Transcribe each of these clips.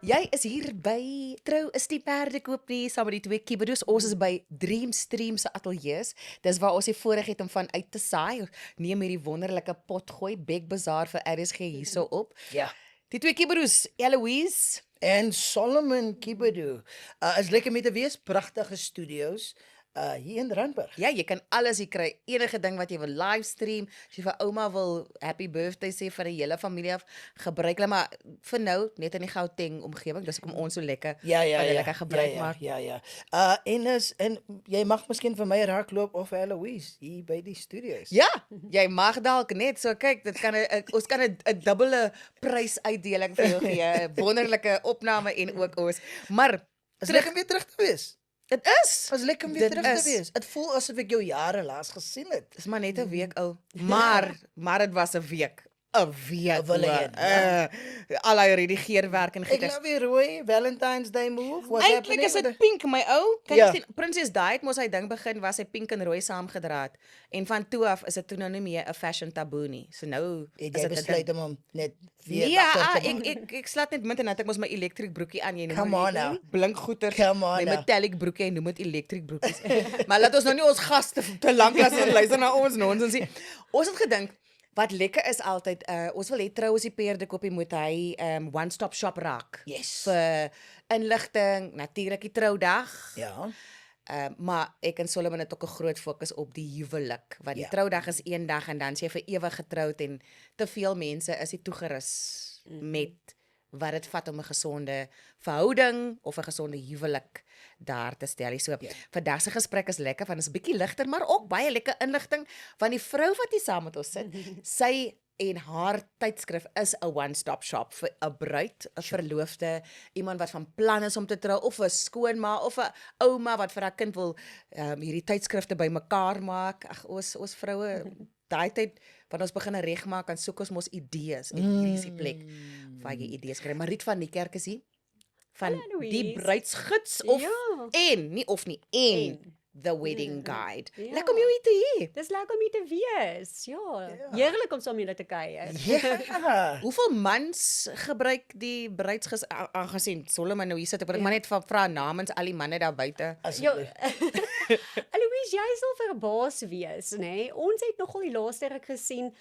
Jy is hier by Trou is die perdekoop nie saam met die twee kieberoes. Ons is by Dreamstream se ateljee's. Dis waar ons die voorreg het om van uit te saai. Neem hierdie wonderlike potgooi Bek Bazaar vir RSG hierso op. Ja. Die twee kieberoes, Eloise En Solomon Kibedu. Is lekker mee te wees, pragtige studio's hier in Randburg. Ja, jy kan alles hier kry. Enige ding wat jy wil livestream, as jy vir ouma wil happy birthday sê vir die hele familie af, gebruik hulle maar vir nou net in die Gauteng omgewing. Dis hoekom ons so lekker hulle lekker gebruik maak. Ja. En jy mag miskien vir my raakloop of vir Eloise hier by die studio's. Ja, jy mag dalk net so kyk, dit kan ons kan 'n dubbele prysuitdeling vir jou gee. 'n Wonderlike opname en ook ons. Maar Is lekker om weer terug te wees. dit is. Was lekker om weer terug te wees. Dit voel asof ek jou jare laas gesien het. Dis maar net 'n week ou. Maar dit was 'n week. 'n week. Wil jy Al die redigeerwerk en Ek goeders. nou weer rooi Valentine's Day move. What's Eintlik happening is with dit pink, my ou. Kyk, Ja. Prinses Di het mos hy ding begin was hy pink en rooi saamgedra het. En van toe af is dit toe nou nie meer 'n fashion taboe nie. So nou Het is jy dit 'n besluit ding. om hom net weer Ja, terug te maak? ek slaat net min en dan het ek mos my elektriek broekie aan, jy noem Come maar on net, now. blink goeters, Come on my now. metallic broekie, noem dit elektriek broekies. Maar laat ons nou nie ons gaste te lank laat luister na ons nonsens nie. Ons het gedink wat lekker is altyd, ons wil hê Trou is die perdekoopie moet hy one stop shop raak. Yes. Vir inligting, natuurlik die troudag. Ja. Maar ek en Solomon het ook 'n groot fokus op die huwelik, want die Ja. troudag is een dag en dan is jy vir ewig getroud en te veel mense is nie toegerus met wat dit vat om 'n gesonde verhouding of 'n gesonde huwelik daar te stel. So vandag se gesprek is lekker want dit is 'n bietjie ligter, maar ook baie lekker inligting van die vrou wat hier saam met ons sit. Sy en haar tydskrif is 'n one-stop shop vir 'n bruid, 'n verloofde, iemand wat van plan is om te trou of 'n skoonma of 'n ouma wat vir haar kind wil hierdie tydskrifte bymekaar maak. Ag ons vroue daai tyd wanneer ons begin regmaak en soek ons mos idees en hierdie is die plek waar jy idees kry. Mariet van die kerk is hier van Hallo, die Louise. bruidsgids of Ja. en The Wedding Guide. Ja. Lekker om jou hier te hê. Dis lekker om hier te wees. Ja. Heerlik om saam met julle te kuier. Ja. Hoeveel mans gebruik die bruidsgids aangesien Solomon nou hier sit, ek wil maar net vra namens al die manne daar buite. Ja. Asseblief. Louise, jy sal verbaas wees, nê? Nee? Ons het nogal die laaste ruk gesien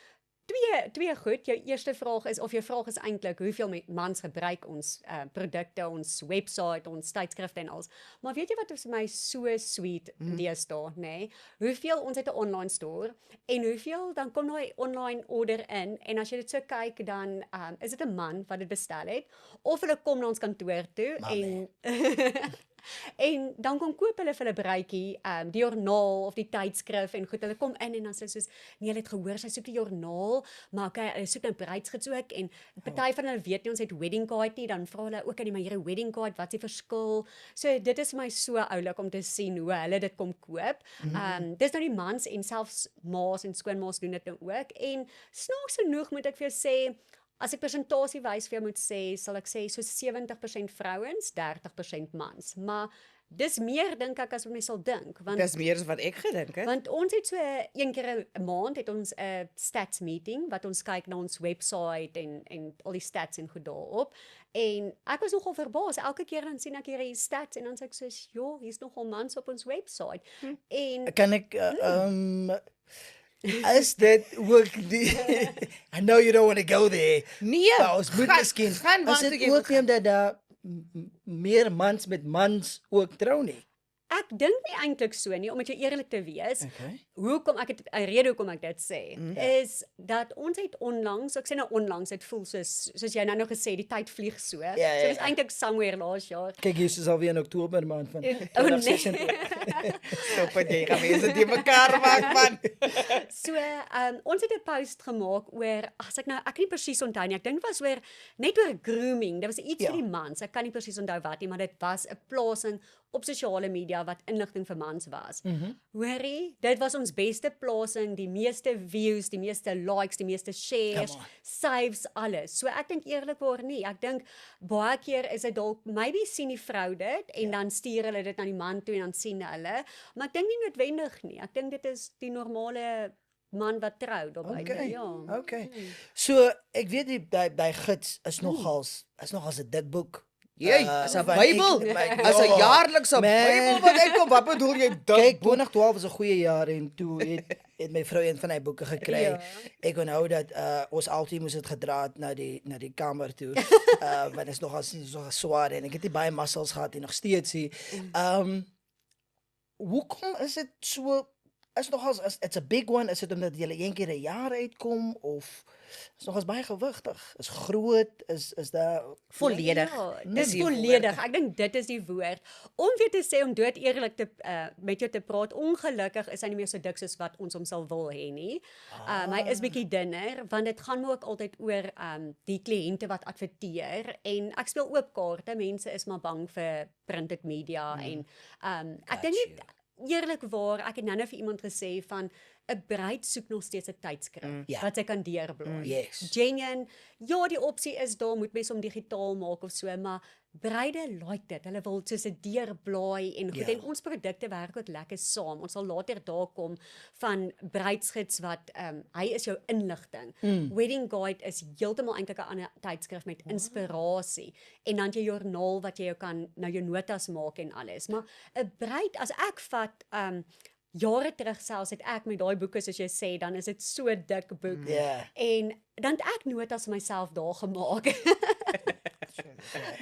twee goed. Jou eerste vraag is of jou vraag is eintlik hoeveel mans gebruik ons produkte, ons webwerf, ons tydskrifte en alles. Maar weet jy wat vir my so sweet deesdae, nê? Nee? Hoeveel ons het 'n online store en hoeveel dan kom daai online order in en as jy dit so kyk dan is dit 'n man wat dit bestel het of hulle kom na ons kantoor toe en en dan kom koop hulle vir 'n bruidjie die joernaal of die tydskrif en goed, hulle kom in en dan sê hulle soos nee, hulle het gehoor sy soek die joernaal, maar okay, hulle soek nou bruidsgids ook en party van hulle weet nie ons het wedding card nie, dan vra hulle ook aan die maar hier 'n wedding card, wat is die verskil? So dit is my so oulik om te sien hoe hulle dit kom koop. Dis nou die mans en selfs ma's en skoonma's doen dit nou ook en snaaks genoeg moet ek vir jou sê as ek persentasiewys vir jou moet sê, sal ek sê so 70% vrouens, 30% mans. Maar dis meer dink ek as wat mens sal dink, want Dis meer as wat ek gedink het. want ons het so een keer 'n maand het ons 'n stats meeting wat ons kyk na ons webwerf en al die stats en goed daarop. En ek was nogal verbaas. Elke keer dan sien ek hierdie stats en dan sê ek soos, "Ja, hier's nogal mans op ons webwerf." En Kan ek is dit ook die I know you don't want to go there. Nee, Maar ons moet miskien gaan is waartoe dit jy ook wil nie omdat daar meer mans met mans ook trou nie. ek dink nie eintlik so nie, om met jou eerlik te wees. Okay. Hoekom ek dit 'n rede hoekom ek dit sê is dat ons het onlangs, ek sê nou onlangs, dit voel soos jy nou gesê die tyd vlieg so. So dis eintlik somewhere laas jaar. Kyk, hier is alweer in Oktober maand van nee. 2026. Stop dit, jy gaan mense die mekaar maak man. So, ons het 'n post gemaak oor, as ek kan nie presies onthou nie, ek dink dit was net oor grooming, dit was iets vir die mans, ek kan nie presies onthou wat nie, maar dit was 'n plasing op sosiale media wat inligting vir mans was. Hoorie, dit was ons beste plasing, die meeste views, die meeste likes, die meeste shares, Come on. saves, alles. So ek dink eerlikwaar nie, ek dink baie keer is dit dalk, maybe sien die vrou dit, en dan stuur hulle dit na die man toe en dan sien hulle, maar ek dink nie noodwendig nie, ek dink dit is die normale man wat trou daar buite, Okay. ja. Okay. So ek weet die by gids is nogals 'n dik boek. Jy, is 'n want Bybel. As 'n ja, jaarlikse man. Bybel wat uitkom, wat bedoel jy dit? Kyk, 2012 was 'n goeie jaar en toe het my vrou een van die boeke gekry. Ja. Ek onthou dat ons altyd moes dit gedra het na die kamer toe. Want dit is nogal swaar en ek het nie baie muscles gehad en nog steeds nie. Hoekom is dit so is nogals it's a big one, is dit omdat jy een keer 'n jaar uitkom of is nogals baie gewigtig? Is groot, is daar Volledig. Ja, is dis die volledig. Ek dink dit is die woord. Om weer te sê om dood eerlik te met jou te praat, ongelukkig is hy nie meer so dik soos wat ons hom sal wil hê nie. Hy is bietjie dunner want dit gaan ook altyd oor die kliënte wat adverteer en ek speel oop kaarte. Mense is maar bang vir printed media en ek dink nie eerlikwaar, ek het nou vir iemand gesê van 'n bruid soek nog steeds 'n tydskrif Ja. wat sy kan deurblaai. Yes. Genuine, ja, die opsie is daar, moet mens hom digitaal maak of so, maar bruide like dit. Hulle wil soos 'n deurblaai en goed. Ja. En ons produkte werk ook lekker saam. Ons sal later daar kom van bruidsgids wat hy is jou inligting. Wedding Guide is heeltemal eintlik 'n ander tydskrif met inspirasie. En dan jy joernaal wat jy kan nou jou notas maak en alles. Maar 'n bruid, as ek vat jare terug selfs het ek met daai boeke soos jy sê, dan is dit so dik boek. Ja. En dan het ek notas vir myself daar gemaak.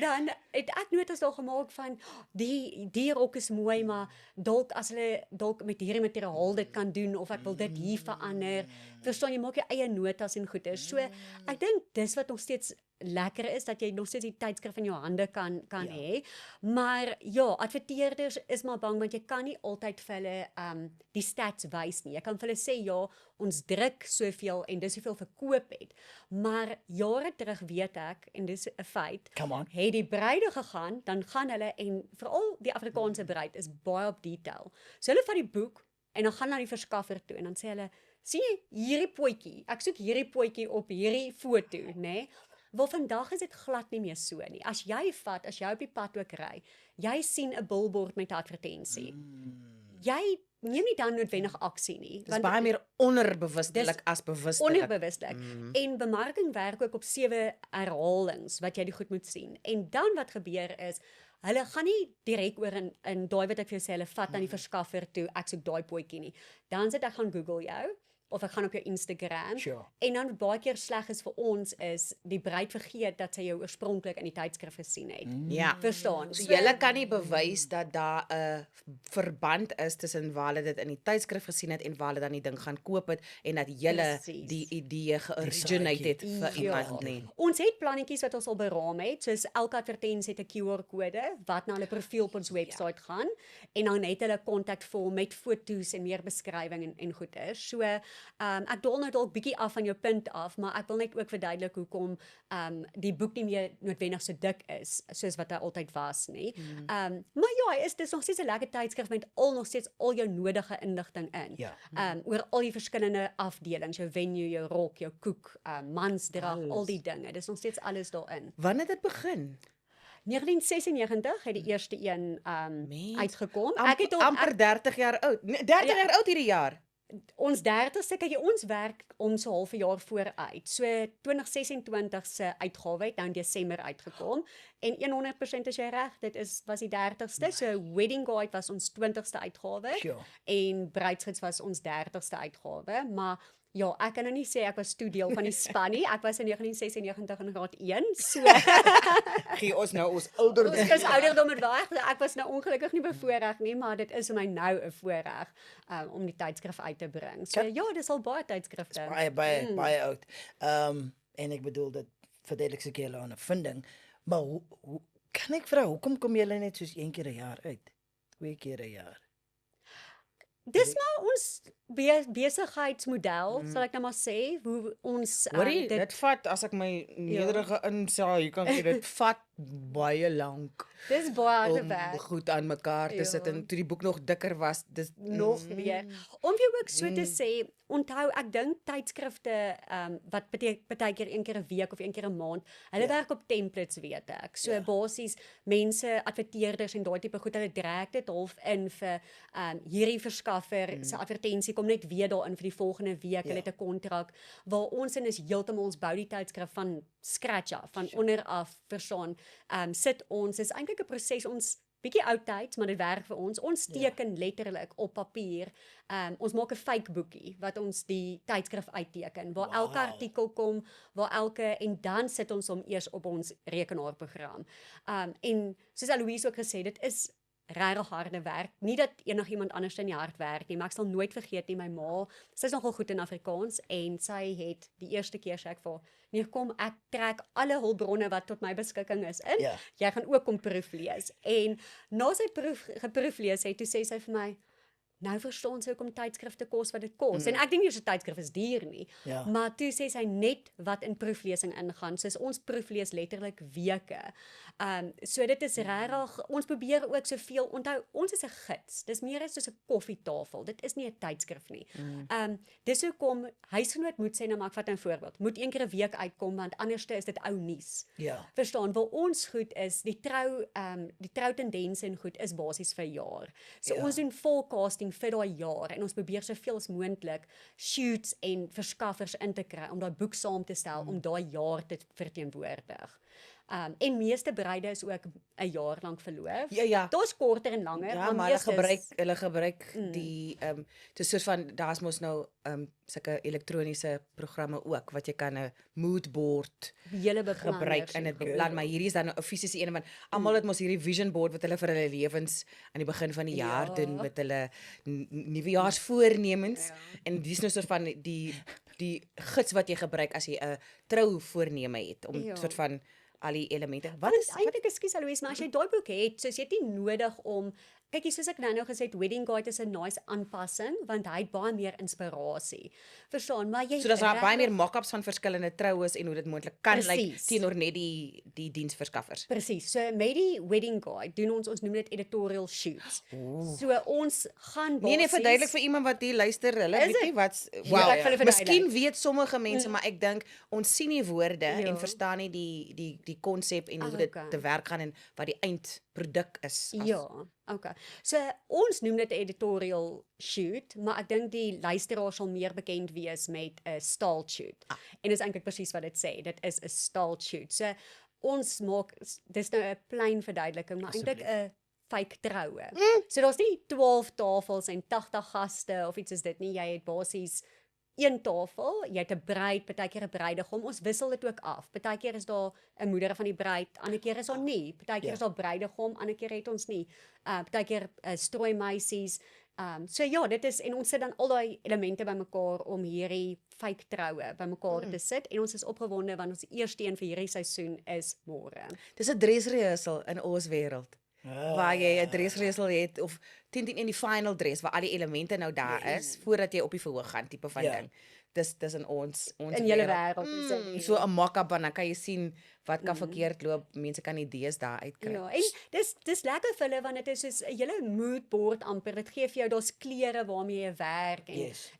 Dan het ek notas daar gemaak van die rok is mooi, maar dalk as hulle dalk met hierdie materiaal dit kan doen of ek wil dit hier verander. Verstaan jy, maak jou eie notas en goeie. So ek dink dis wat nog steeds lekker is dat jy nog steeds die tydskrif in jou hande kan hê. Maar ja, adverteerders is maar bang want jy kan nie altyd vir hulle die stats wys nie. Jy kan vir hulle sê ja, ons druk soveel en dis hoeveel verkoop het. Maar jare terug weet ek en dis 'n feit. Come on. Het die bruide gegaan, dan gaan hulle en veral die Afrikaanse bruid is baie op detail. So hulle vat die boek en dan gaan na die verskaffer toe en dan sê hulle, sien jy hierdie potjie? Ek soek hierdie potjie op hierdie foto, nê? Nee? Wel vandag is dit glad nie meer so nie. As jy op die pad ook ry, jy sien 'n billboard met 'n advertensie. Jy neem nie dan noodwendig aksie nie. Dis baie meer onderbewustelik as bewustelik. Onderbewustelik. En bemarking werk ook op 7 herhalings wat jy die goed moet sien. En dan wat gebeur is, hulle gaan nie direk oor in daai wat ek vir jou sê, hulle vat aan die verskaffer toe, ek soek daai potjie nie. Dan sit ek gaan Google jou of ek gaan op jou Instagram. Sure. En dan baie keer sleg is vir ons is die bruid vergeet dat sy jou oorspronklik in die tydskrif gesien het. Ja. Verstaan? So jy kan nie bewys dat daar 'n verband is tussen waar hulle dit in die tydskrif gesien het en waar hulle dan die ding gaan koop het en dat jy Presies. die idee georiginate het vir Ja. iemand nie. Ons het plannetjies wat ons al beraam het, soos elke advertensie het 'n QR-kode wat na hulle profiel op ons webwerf gaan en dan het hulle 'n kontakvorm met foto's en meer beskrywing en goeie. So ek dol nou dalk bietjie af van jou punt af, maar ek wil net ook verduidelik hoekom die boek nie meer noodwendig so dik is soos wat hy altyd was nie. Maar ja, dis nog steeds 'n lekker tydskrif met nog steeds al jou nodige inligting in. Ja. Oor al die verskillende afdelings, jou venue, jou rok, jou koek, mansdrag, al die dinge. Dis nog steeds alles daarin. Wanneer dit begin? 1996 het die eerste een uitgekom. Amper 30 jaar oud. 30 jaar oud hierdie jaar. Ons 30ste, kyk jy, ons werk om so half 'n jaar vooruit. So 2026 se uitgawe het nou in Desember uitgekom en 100% is jy reg, was die 30ste. So Wedding Guide was ons 20ste uitgawe Sure. en Bruidsgids was ons 30ste uitgawe, maar ja, ek kan nou nie sê ek was toe deel van die span nie. Ek was in 1996 in graad 1. So Gee ons nou ons ouderdom. ons is ouderdom het weg. Ek was nou ongelukkig nie bevoorreg nie, maar dit is vir my nou 'n voorreg om die tydskrif uit te bring. So ja, dis al baie tydskrifte. Baie oud. En ek bedoel dat verduidelik se keer 'n ondervinding, maar hoe kan ek vra hoekom kom julle net soos een keer 'n jaar uit? 2 keer 'n jaar. Dis maar ons besigheidsmodel, sal ek nou maar sê, hoe ons Hoorie, dit vat as ek my nederige insaai, jy kan sê dit vat baie lank dis baie te om werk. goed aan mekaar te sit en toe die boek nog dikker was, dis Nog meer. Om vir jou ook so te sê, onthou, ek dink tydskrifte wat baie keer een keer 'n week of een keer 'n maand, hulle werk op templates, weet ek. So basies mense, adverteerders en daai tipe goed, hulle drek dit half in vir hierdie verskaffer se advertensie kom net weer daarin vir die volgende week, hulle het 'n kontrak, waar ons in is heeltemal, ons bou die tydskrif van scratch af, van onder af, verstaan, sit ons, is eintlik 'n proses, ons bietjie oudtyds, maar dit werk vir ons. Ons teken letterlik op papier. Ons maak 'n fake boekie wat ons die tydskrif uitteken, waar elke artikel kom, en dan sit ons hom eers op ons rekenaarprogram. En soos Aloise ook gesê, dit is regtig harde werk. Nie dat enigiemand anders in die hard werk nie, maar ek sal nooit vergeet nie, my ma, sy is nogal goed in Afrikaans en sy het die eerste keer sê ek vir, nee kom, ek trek alle hulpbronne wat tot my beskikking is in. Ja. Jy gaan ook kom proeflees. En na sy geproeflees het, toe sê sy vir my, nou verstaan sy hoekom tydskrifte kos wat dit kos. En ek dink nie eers 'n tydskrif is duur nie. Ja. Maar toe sê sy net wat in proeflesing ingaan. Soos ons proeflees letterlik weke. So dit is regtig, ons probeer ook soveel, onthou, ons is 'n gids. Dis meer as soos 'n koffietafel. Dit is nie 'n tydskrif nie. Dis hoekom huisgenoot moet sê, nou maar ek vat 'n voorbeeld, moet een keer 'n week uitkom, want anderste is dit ou nuus. Ja. Verstaan, waar ons goed is, die troutendense en goed is basies vir 'n jaar. So ons doen forecasting vir daai jaar en ons probeer soveel as moontlik shoots en verskaffers in te kry om daai boek saam te stel om daai jaar te verteenwoordig. En meeste bruide is ook 'n jaar lank verloof. Ja. Daar's korter en langer, Ja, maar hulle gebruik die dis soos van daar's mos nou sulke elektroniese programme ook wat jy kan 'n mood board hele gebruik in dit beplan, maar hierdie is dan 'n fisiese een want almal het mos hierdie vision board wat hulle vir hulle lewens aan die begin van die jaar doen met hulle nuwejaarsvoornemens en dis nou soort van die gids wat jy gebruik as jy 'n trouvoorneme het om soort van al die elemente. Wat is eintlik, ekskuus Aloise, maar as jy daai boek het, soos jy het nie nodig om, kyk, soos ek nou gesê het, Wedding Guide is 'n nice aanpassing, want hy het baie meer inspirasie. Verstaan, maar jy so daar's baie meer mock-ups van verskillende troues en hoe dit moontlik kan lyk teenoor net die diensverskaffers. Presies. So met die Wedding Guide doen ons noem dit editorial shoots. So ons gaan basies Nee, verduidelik vir iemand wat hier luister, hulle weet nie wat miskien weet sommige mense, maar ek dink ons sien die woorde en verstaan nie die konsep en hoe dit te werk gaan en wat die eindproduk is. Ja, okay. So ons noem dit 'n editorial shoot, maar ek dink die luisteraar sal meer bekend wees met 'n style shoot. En dis eintlik presies wat dit sê, dit is 'n style shoot. So ons maak, dis nou 'n klein verduideliking, maar eintlik 'n fake troue. So daar's nie 12 tafels en 80 gaste of iets soos dit nie, jy het basies een tafel, jy het 'n bruid, partykeer 'n bruidegom, ons wissel dit ook af. Partykeer is daar 'n moeder van die bruid, ander keer is daar nie. Partykeer is daar bruidegom, ander keer het ons nie. Partykeer strooi meisies. So ja, dit is, en ons sit dan al daai elemente bymekaar om hierdie fake troue bymekaar te sit en ons is opgewonde want ons eerste een vir hierdie seisoen is môre. Dis 'n dressrehearsal in ons wêreld. Waar jy 'n dressrehearsal het of 10 in die final dress waar al die elemente nou daar is voordat jy op die verhoog gaan tipe van ding. Dis in ons in julle wêreld is so 'n mock-up en dan kan jy sien wat kan verkeerd loop, mense kan idees daar uitkry. Ja, en dis lekker vir hulle want dit is soos 'n hele mood board amper. Dit gee vir jou, daar's kleure waarmee jy werk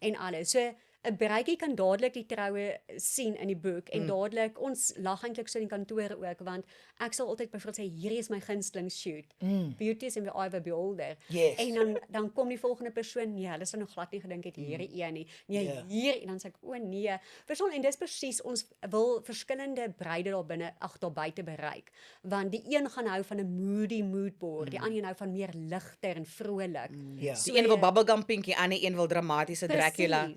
en alles. So 'n bruidjie kan dadelik die troue sien in die boek en dadelik, ons lag eintlik so in die kantoor ook, want ek sal altyd byvoorbeeld sê, hierdie is my gunsteling shoot. Beauty is in the eye of a beholder. En dan kom die volgende persoon, nee, hulle sou nog glad nie gedink het hierdie een nie. Nee, hier, en dan sê ek, o nee. Verstaan, en dis presies, ons wil verskillende bruide daar binne, daar buite bereik. Want die een gaan hou van 'n moody moodboard, die ander een hou van meer ligter en vrolik. So een wil bubblegum pinkie, ander een wil dramatiese Dracula.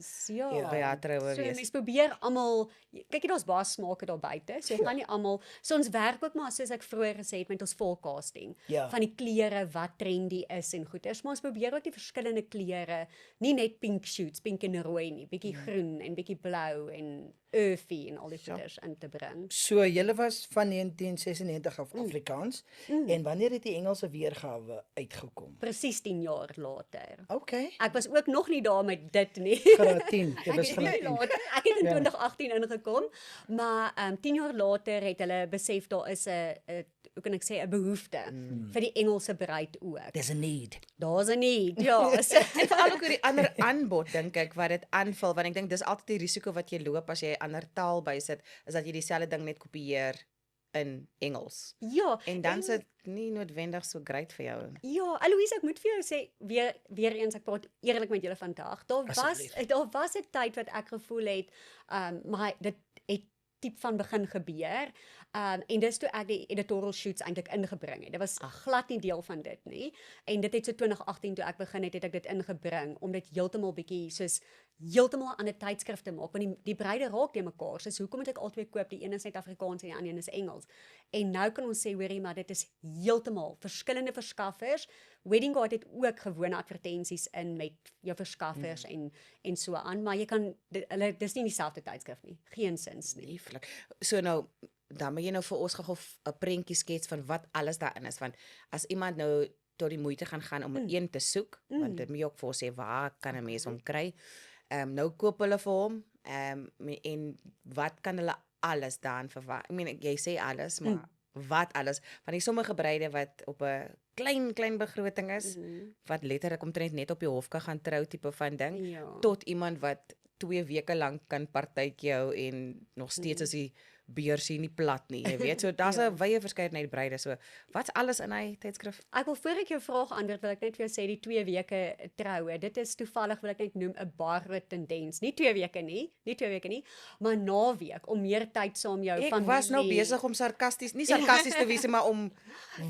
By haar troue so wees. Mens probeer almal, kyk jy, daar's baie smake daar buite, so jy gaan nie almal, so ons werk ook maar soos ek vroeër gesê het met ons forecasting, van die kleure wat trendy is en goeders, maar ons probeer ook die verskillende kleure, nie net pink shoots, pink en rooi nie, bietjie groen en bietjie blou en earthy en al die goeders in te bring. So julle was van 1996 af Afrikaans en wanneer het die Engelse weergawe uitgekom? Presies 10 jaar later. Okay. Ek was ook nog nie daar met dit nie. Graad 10. Dit was Ek graad het 10. later, ek het in 2018 ingekom, maar 10 jaar later het hulle besef daar is 'n hoe kan ek sê 'n behoefte vir die Engelse bruid ook. There's a need. Daar's 'n need. Ja, so, En veral ook oor die ander aanbod dink ek wat dit aanvul, want ek dink dis altyd die risiko wat jy loop as jy 'n ander taal bysit, is dat jy dieselfde ding net kopieer in Engels. Ja, En dan is dit nie noodwendig so great vir jou. ja, Aloise, ek moet vir jou sê weer eens ek praat eerlik met julle vandag. Asseblief. Daar was 'n tyd wat ek gevoel het maar dit het diep van begin gebeur. En dis toe ek die editorial shoots eintlik ingebring het. Dit was glad nie deel van dit nie. En dit het so 2018 toe ek begin het ek dit ingebring om dit heeltemal bietjie soos heeltemal 'n ander tydskrif te maak want die breide raak teen mekaar. So hoekom moet ek albei koop? Die een is net Afrikaans en die ander een is Engels. En nou kan ons sê hoorie, maar dit is heeltemal verskillende verskaffers. Wedding Guide het ook gewone advertensies in met jou verskaffers en so aan, maar jy kan dis nie dieselfde tydskrif nie. Geensins nie. Lieflik. So nou dan moet jy nou vir ons gou 'n prentjie skets van wat alles daarin is, want as iemand nou tot die moeite gaan om een te soek, want dit moet jy ook vir ons sê waar kan 'n mens hom kry. Nou koop hulle vir hom, en wat kan hulle alles daarin verwag? Jy sê alles, maar wat alles? Van die sommige bruide wat op 'n klein begroting is, wat letterlik omtrent net op die hof kan gaan trou tipe van ding, Ja. tot iemand wat 2 weke lank kan partytjie hou en nog steeds is die beursie nie plat nie, jy weet. So daar's 'n wye verskeidenheid bruide. So wat's alles in hy tydskrif? Ek wil voor ek jou vraag antwoord, wil ek net vir jou sê die 2 weke troue. Dit is toevallig wil ek net noem 'n baie groot tendens. Nie 2 weke nie, maar naweek om meer tyd saam jou Ek familie. was nou besig om nie sarkasties te wees nie, maar om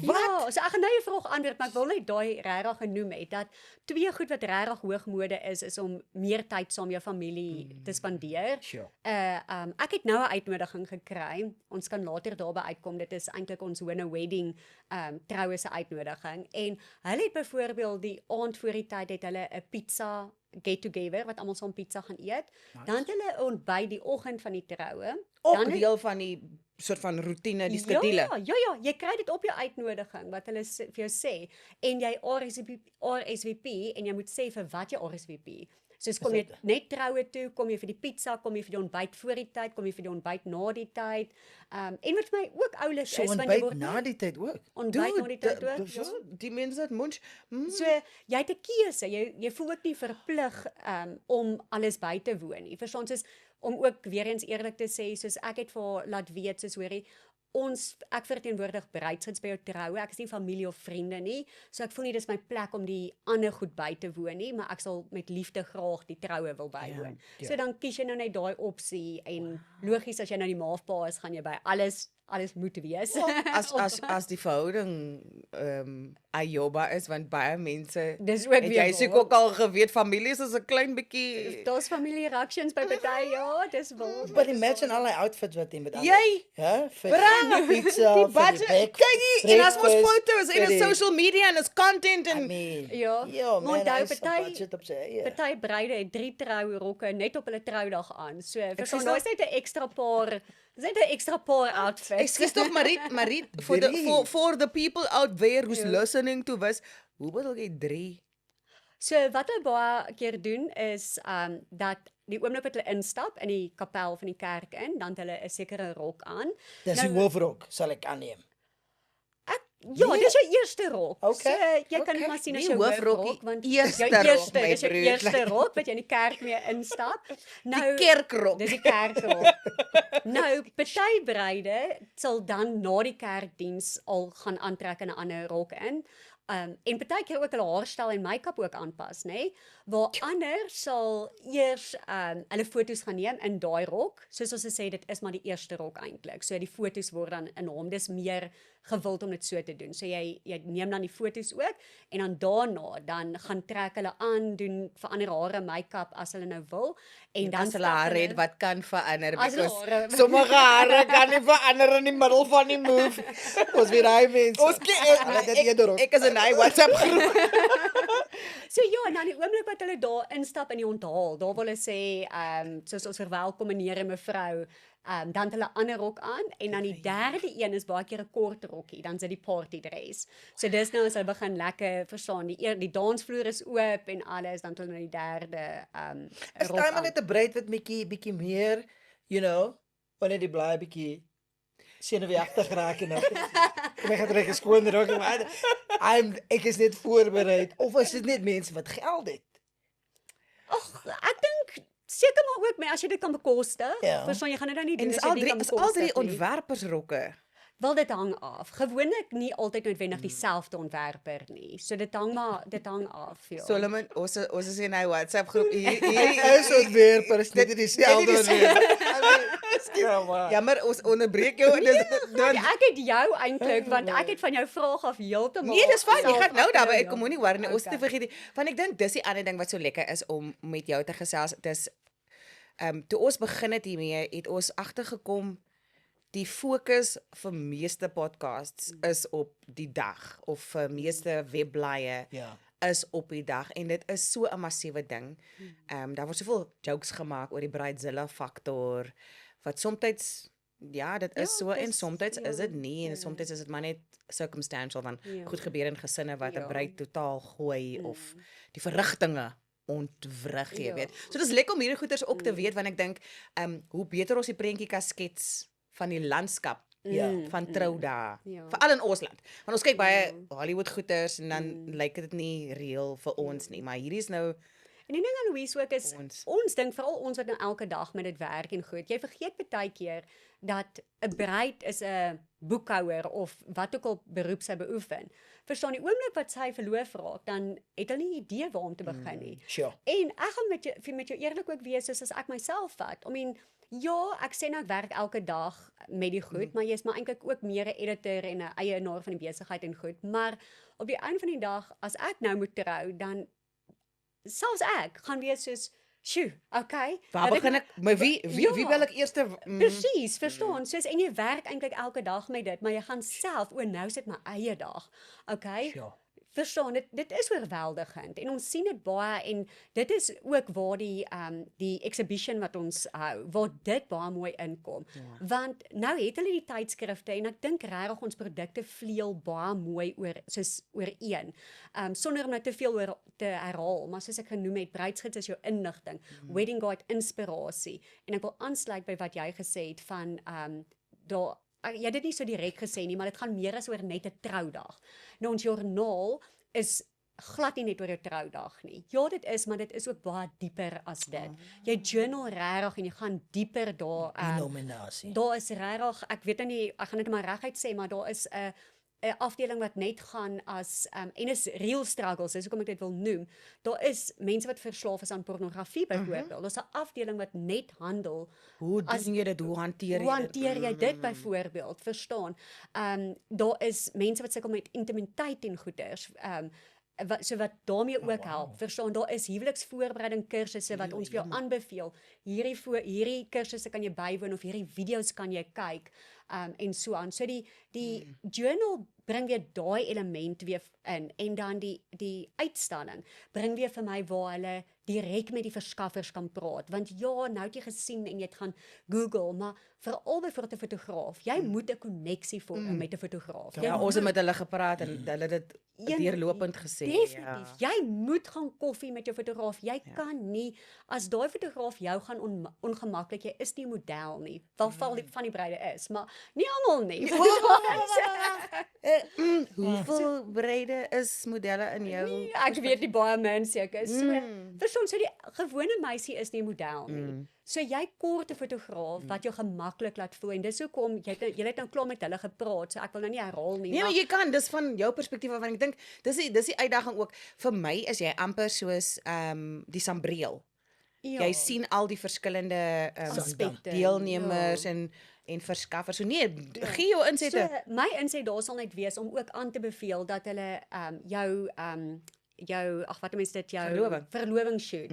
Ja, so ek gaan nou jou vraag antwoord, maar ek wil net daai regtig genoem het dat 2 goed wat regtig hoogmode is om meer tyd saam jou familie te spandeer. Sure. Ek het nou 'n uitnodiging gekry. Ons kan later daarby uitkom. Dit is eintlik ons Winner Wedding troue se uitnodiging. En hulle het byvoorbeeld die aand voor die tyd het hulle 'n pizza get together wat almal saam pizza gaan eet. Dan het hulle 'n ontbyt die oggend van die troue. ook Dan deel van die soort van roetine, die skedule. Ja, jy kry dit op jou uitnodiging wat hulle vir jou sê en jy RSVP en jy moet sê vir wat jy RSVP. Soos kom jy net troue toe, kom jy vir die pizza, kom jy vir die ontbyt voor die tyd, kom jy vir die ontbyt na die tyd. En wat vir my ook oulik So is want jy ontbyt word na die tyd ook. ontbyt na die tyd ook. Ja. Die mense het munch. So jy het 'n keuse. Jy voel ook nie verplig om alles by te woon nie. Verstaan, soos om ook weer eens eerlik te sê, soos ek het vir haar laat weet, soos hoorie, ek verteenwoordig bruidsgids by jou troue. Ek is nie familie of vriende nie. So ek voel nie dis my plek om die ander goed by te woon nie, maar ek sal met liefde graag die troue wil bywoon. Ja. So dan kies jy nou net daai opsie en logies as jy nou die maafpa is, gaan jy by alles moet wees. As die verhouding ayoba is, want baie mense Dis ook het weer jy seker waar. ook al geweet families is 'n klein bietjie Daar's familie reactions by party, ja, dis waar. But imagine al die outfits wat jy met Jy ja, vir bring pizza, die vir budget. bek, Kyk hier, en as ons breakfast, foto's en vir die- social media en is content I en mean, Ja, ja, man, onthou hy is 'n party- budget op sy eie. Party bruide het 3 trourokke net op hulle troudag aan. So, verstaan, sê daar's net 'n ekstra paar, outfits. Ekskuus tog Marit, for the people out there who's listening to us, hoe bedoel jy 3? So wat hulle baie keer doen is dat die oomblik wat hulle instap in die kapel van die kerk in, dan het hulle 'n sekere rok aan. Dis die hoofrok, sal ek aanneem. Ja, dis jou eerste rok. Okay, So jy kan dit maar sien as nie jou hoofrokkie, hoofrok want eerste jou rok, my dis jou broer. eerste rok wat jy in die kerk mee instap. Nou Kerkrok. Dis die kerkrok. Nou, party bruide sal dan na die kerkdiens al gaan aantrek in 'n ander rok in. En partykeer ook hulle haarstyl en make-up ook aanpas, nê? Waar ander sal eers hulle foto's gaan neem in daai rok. Soos ons sê, dit is maar die eerste rok eintlik. So die foto's word dan in hom. Dis meer gewild om dit so te doen. So jy neem dan die foto's ook en dan daarna dan gaan trek hulle aan, doen verander hare, make-up as hulle nou wil en dan As hulle hare het wat kan verander, As hulle because hare- sommige hare kan nie verander in die middel van die move. Ons weer hy mense. Hulle dit eerder op. Ek is in hy WhatsApp groep. So ja, nou die oomblik wat hulle daar instap in die onthaal, daar wil hulle sê, soos ons verwelkom meneer en mevrou, dan het hulle 'n ander rok aan en dan die derde een is baie keer 'n kort rokkie, dan sit die party dress. So dis nou as hulle begin lekker verstaan, die dansvloer is oop en alles, dan het hulle nou die derde Is rok daai maar aan. net 'n bruid wat bietjie meer, wanneer die blaai bietjie senuweeagtig raak en nou kom ek gaan trek 'n skoon rok maar ek is net voorberei of is dit net mense wat geld het? Ag, ek dink seker maar ook, maar as jy dit kan bekostig, Ja. verstaan jy gaan dit nou nie En doen is as jy al dit drie kan is al bekostig drie nie. ontwerpersrokke. Wel dit hang af. Gewoonlik nie altyd noodwendig dieselfde ontwerper nie. So dit hang af, ja. Solomon, ons is in 'n WhatsApp groep hier. Is ontwerper, is net dieselfde ontwerper. Ja, maar ons onderbreek jou dan. Ek het jou eintlik want ek het van jou vraag af heeltemal. Nee, dis fyn. Jy self gaan nou daarby afgehou, uitkom, moenie worry nie. Ons Okay. te vergeet nie. Want ek dink dis die ander ding wat so lekker is om met jou te gesels. Dis toe ons begin het hiermee, het ons agtergekom die fokus vir meeste podcasts is op die dag of vir meeste webblaaie Ja. is op die dag en dit is so 'n massiewe ding. Daar word soveel jokes gemaak oor die Bridezilla faktor wat soms ja, dit is so en dis- soms is dit nie en ja. soms is dit maar net circumstantial van Ja. goed gebeur in gesinne wat 'n Ja. bruid totaal gooi of die verrigtinge ontwrig, jy Ja. weet. So dis lekker om hierdie goeters ook te weet want ek dink hoe beter ons die prentjie kan skets van die landskap Ja. van troudae, Ja. veral in ons land. Want ons kyk baie Hollywood goeters en dan lyk dit nie reëel vir ons nie, maar hierdie is nou En die ding aan Louise ook is, Ons. ons dink veral ons wat nou elke dag met dit werk en goed, jy vergeet baie keer dat 'n bruid is 'n boekhouer of wat ook al beroep sy beoefen. Verstaan, die oomblik wat sy verloof raak, dan het hulle nie idee waar om te begin nie. Sure. En ek gaan met jou eerlik ook wees, soos as ek myself vat. I mean, ja, ek sê nou ek werk elke dag met die goed, maar jy's maar eintlik ook meer 'n editor en 'n eienaar van die besigheid en goed, maar op die einde van die dag as ek nou moet trou, dan selfs ek gaan wees soos, "Sjoe, okay." waar dat begin ek? Maar wie Ja. wil ek eers Presies, verstaan. Soos en jy werk eintlik elke dag met dit, maar jy gaan self, nou is dit my eie dag. Okay? Sure. Verstaan, dit is oorweldigend en ons sien dit baie en dit is ook waar die exhibition wat ons hou, waar dit baie mooi inkom. Want nou het hulle die tydskrifte en ek dink regtig ons produkte vleuel baie mooi oor een. Sonder om nou te veel oor te herhaal, maar soos ek genoem het, bruidsgids is jou inligting, wedding guide inspirasie en ek wil aansluit by wat jy gesê het van daar jy het dit nie so direk gesê nie, maar dit gaan meer as oor net 'n troudag. Nou ons joernaal is glad nie net oor jou troudag nie. Ja, dit is, maar dit is ook baie dieper as dit. Jy journal regtig en jy gaan dieper daar. Denominasie. Daar is regtig, ek weet nou nie, ek gaan dit maar reguit sê, maar daar is 'n afdeling wat net gaan as en is real struggles, dis hoekom ek dit wil noem. Daar is mense wat verslaaf is aan pornografie byvoorbeeld. Daar's 'n afdeling wat net handel Hoe doen jy dit? Hoe hanteer hoe hanteer jy dit byvoorbeeld? Verstaan? Daar is mense wat sukkel met intimiteit en goeders. Wat daarmee ook help. Verstaan, daar is huweliksvoorbereiding kursusse wat ons vir jou aanbeveel. Hierdie kursusse kan jy bywoon of hierdie video's kan jy kyk en so aan. So die journal bring weer daai element weer in en dan die uitstalling bring weer vir my waar hulle direk met die verskaffers kan praat. Want ja, nou het jy gesien en jy het gaan Google, maar veral vir 'n fotograaf, jy moet 'n koneksie vorm met 'n fotograaf. Ja, ons het met hulle gepraat en hulle het dit deurlopend gesê. Definitief. Jy moet gaan koffie met jou fotograaf. Jy kan nie as daai fotograaf jou gaan ongemaklik, jy is nie 'n model nie. Wel van die bruide is, maar nie almal nie. Hoeveel breide is modelle in jou? Ek weet nie baie mense seker. So, verstaan, so die gewone meisie is nie 'n model nie. So jy kort 'n fotograaf wat jou gemaklik laat voel en dis hoekom jy het nou klaar met hulle gepraat, so ek wil nou nie herhaal nie. Nee, maar jy kan, dis van jou perspektief af want ek dink dis die uitdaging ook. Vir my is jy amper soos die sambreel. ja, Jy sien al die verskillende aspekte, deelnemers ja. en verskaffers. So nee, gee jou insette. So my inset daar sal net wees om ook aan te beveel dat hulle jou wat mense dit jou verlovingsshoot.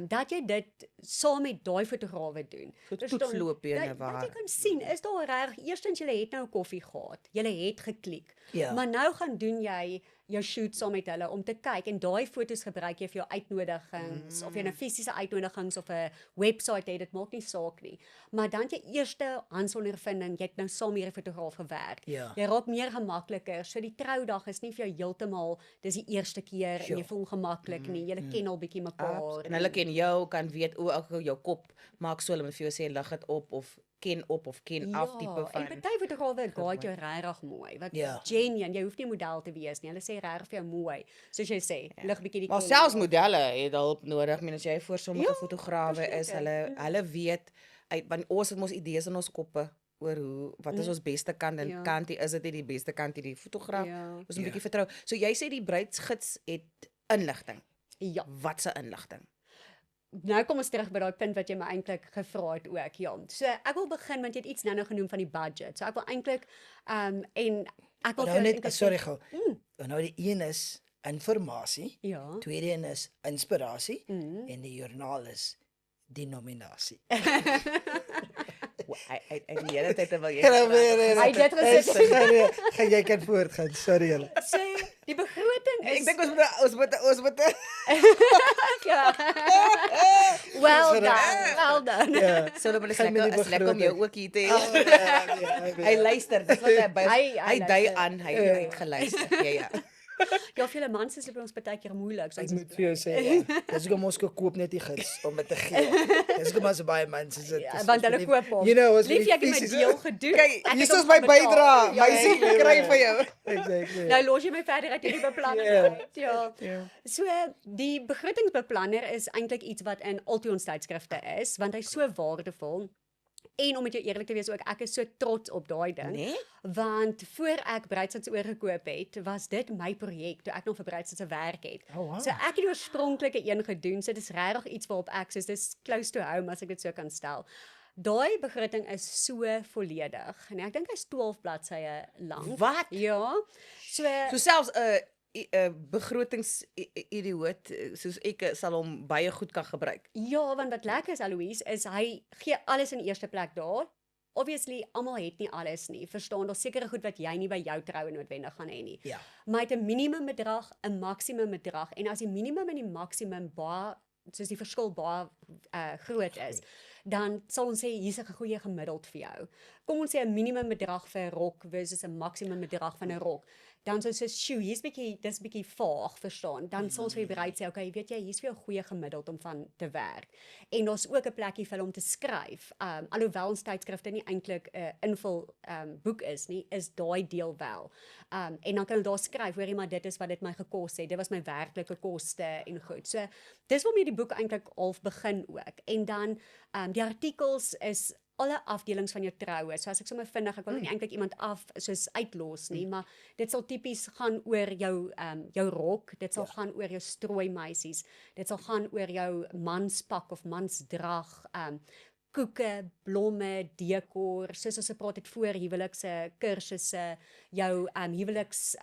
Dat jy dit saam met daai fotograwe doen. Goed Verstaan? voetloopbene Dat waar. jy kan sien, is daar reg, eerstens jy het nou koffie gehad. Jy het geklik. Ja. Maar nou gaan doen jy jou shoot saam met hulle om te kyk en daai foto's gebruik jy vir jou uitnodigings of jy 'n fisiese uitnodigings of 'n webwerf het, dit maak nie saak nie. Maar dan jy eerste handsondervinding, jy het nou saam met 'n fotograaf gewerk. Ja. Jy raak meer gemakliker. So die troudag is nie vir jou heeltemal dis die eerste keer en jy voel ongemaklik nie. Julle ken al bietjie mekaar. En hulle ken jou, kan weet ook jou kop maak so hulle moet vir jou sê lig dit op of ken op of ken af tipe En van. party fotograwe guide jou regtig mooi. Wat Ja. genuine, jy hoef nie 'n model te wees nie. Hulle sê regtig vir jou mooi. Soos jy sê, lig bietjie die Maar kop. selfs modelle het hulp nodig. Ek meen as jy voor sommige Ja, fotograwe is, verseker. hulle weet want ons het mos idees in ons koppe oor wat is ons beste kant en Ja. kantie is dit nie die beste kant die fotograaf. Ja. Ons 'n bietjie vertrou. So jy sê die bruidsgids het inligting. Ja. Wat se inligting? Nou kom ons terug by daai punt wat jy my eintlik gevra het ook, ja. So ek wil begin want jy het iets nou genoem van die budget. So ek wil eintlik en ek wil Nou vir net, eintlik sorry sê- gou. Nou die een is informasie, Ja. tweede een is inspirasie Mm. en die joernaal is denominasie. Hy die hele tyd terwyl jy Hy het dit gesê. Gaan jy kan voortgaan. Sorry julle. So die begroting is Ek dink ons moet ja. Well done. Ja. Solomon is Gaan met die lekker om jou begroting. ook hier te hê. Hy luister, dis wat hy by Hy hy dui luister. aan, hy het geluister. Ja. Ja, vir julle mans is dit by ons baie keer moeilik. So Ek moet vir jou sê, ja. Dis hoekom ons koop net die gids om dit te gee. Dis hoekom as baie mense sit. Ja, want hulle koop hom. You know, as Lief, ek het my deel gedoen. Kyk, Ek hier het is hom my gaan betaal. bydrae. Ja, My sien kry vir jou. Exactly. Nou los jy my verder uit hierdie beplanning Ja. uit. Ja. So die begrotingsbeplanner is eintlik iets wat in al ons tydskrifte is, want hy's so waardevol. En om met jou eerlik te wees ook, ek is so trots op daai ding. Nee? Want voor ek Bruidsgids oorgekoop het, was dit my projek toe ek nog vir Bruidsgids se werk het. Oh, wow. So ek het die oorspronklike een gedoen. So dis regtig iets waarop ek soos dis close to home as ek dit so kan stel. Daai begroting is so volledig. En ek dink hy's 12 bladsye lank. Wat? Ja. So So selfs 'n begrotingsidioot soos ek sal hom baie goed kan gebruik. ja, want wat lekker is Aloise is hy gee alles in die eerste plek daar. Obviously, almal het nie alles nie. Verstaan, daar's sekere goed wat jy nie by jou troue noodwendig gaan hê nie. Ja. Maar hy het 'n minimum bedrag, 'n maksimum bedrag en as die minimum en die maksimum baie soos die verskil baie groot is, dan sal ons sê hier's 'n goeie gemiddeld vir jou. Kom ons sê 'n minimum bedrag vir 'n rok versus 'n maksimum bedrag van 'n rok. Dan sou sê, "Sjoe, dis bietjie vaag, verstaan." Dan sal ons vir die bruid sê, "Oké, weet jy, hier's vir jou 'n goeie gemiddeld om van te werk." En daar's ook 'n plekkie vir hulle om te skryf. Alhoewel ons tydskrifte nie eintlik 'n invul boek is nie, is daai deel wel. En dan kan hulle daar skryf, hoorie, maar dit is wat dit my gekos het. Dit was my werklike koste en goed. So dis waarmee die boek eintlik half begin ook. En dan die artikels is alle afdelings van jou troue. So as ek sommer vinnig, ek wil nie eintlik iemand soos uitlos nie, maar dit sal tipies gaan oor jou rok, dit sal gaan oor jou strooimeisies, dit sal gaan oor jou manspak of mansdrag, koeke, blomme, dekor, soos ons gepraat het voor huwelikse kursusse, jou huweliks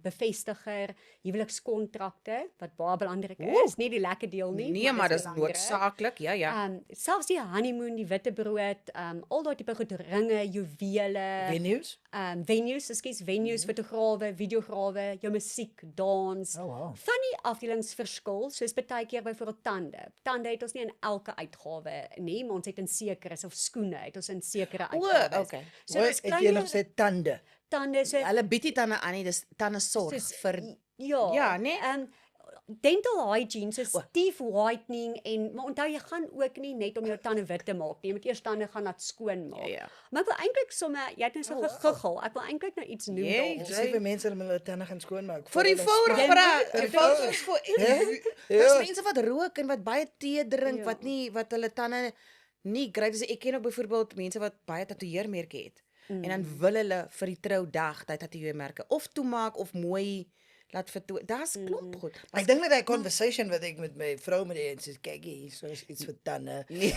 bevestiger, huwelikskontrakte wat baie belangrik is, nie die lekker deel nie. Nee, maar dis belangrik. noodsaaklik. Ja. Selfs die honeymoon, die witbrood, al daai tipe goed, ringe, juwele, Venues? venues, fotograwe, videograwe, jou musiek, dans. Oh, wow. Van die afdelings verskil, soos baie keer byvoorbeeld tande. Tande het ons nie in elke uitgawe nie, maar ons het in sekeres of skoene het ons in sekere O, uitgawes. okay. So Hoor, dis het jy nog klein sê tande? tande so Hulle bied nie tande aan nie, dis tande sorg vir ja, Ja, nee. dental hygiene, so teeth whitening maar onthou jy gaan ook nie net om jou tande wit te maak nie, jy moet eers tande gaan laat skoon maak. Ja. Maar ek wil eintlik sommer, jy het nou so gegiggel, ek wil eintlik nou iets noem Jy Ek daar. sê vir mense om hulle tande gaan skoonmaak. vir die hulle vouer Jy vra, moet- die vouer is vir Ja. Daar's mense wat rook en wat baie tee drink Ja. wat hulle tande nie kry. Dus ek ken ook byvoorbeeld mense wat baie tatoeëermerke het. En dan wil hulle vir die troudag daai tatoeëermerke of toemaak of mooi laat vertoon. Daar's klop goed. Ek dink net daai conversation wat ek met my vrou moet hê en sê kyk hier, so is iets vir tande. Nee.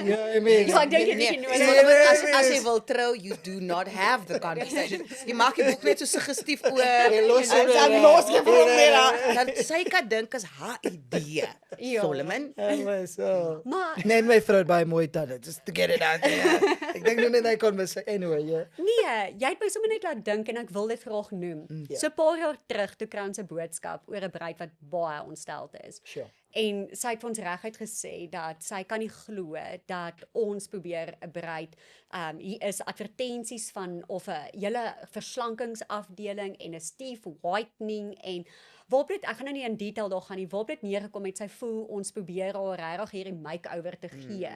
Ja, I mean. Ja, ek dink jy Nee, nie nee, nodig. as jy wil trou, you do not have the conversation. Jy maak die boek net so suggestief oor. los en hom, dan ja. los jy vir hom Ja. net. Dan sy kan dink is haar idee. Ja. Solomon. Ja, so. Maar Nee, my vrou het baie mooi tande, just to get it out there. Ek dink net daai conversation anyway, ja. nee, jy het my sommer net laat dink en ek wil dit graag noem. Ja. So 'n paar jaar terug toe kry ons 'n boodskap oor 'n bruid wat baie ontsteld is. Sure. En sy het vir ons reguit gesê dat sy kan nie glo dat ons probeer 'n bruid hier is advertensies van of 'n hele verslankingsafdeling en 'n teeth whitening en waarop dit ek gaan nou nie in detail daar gaan nie, waarop dit neergekom het sy voel ons probeer haar regtig hierdie makeover te gee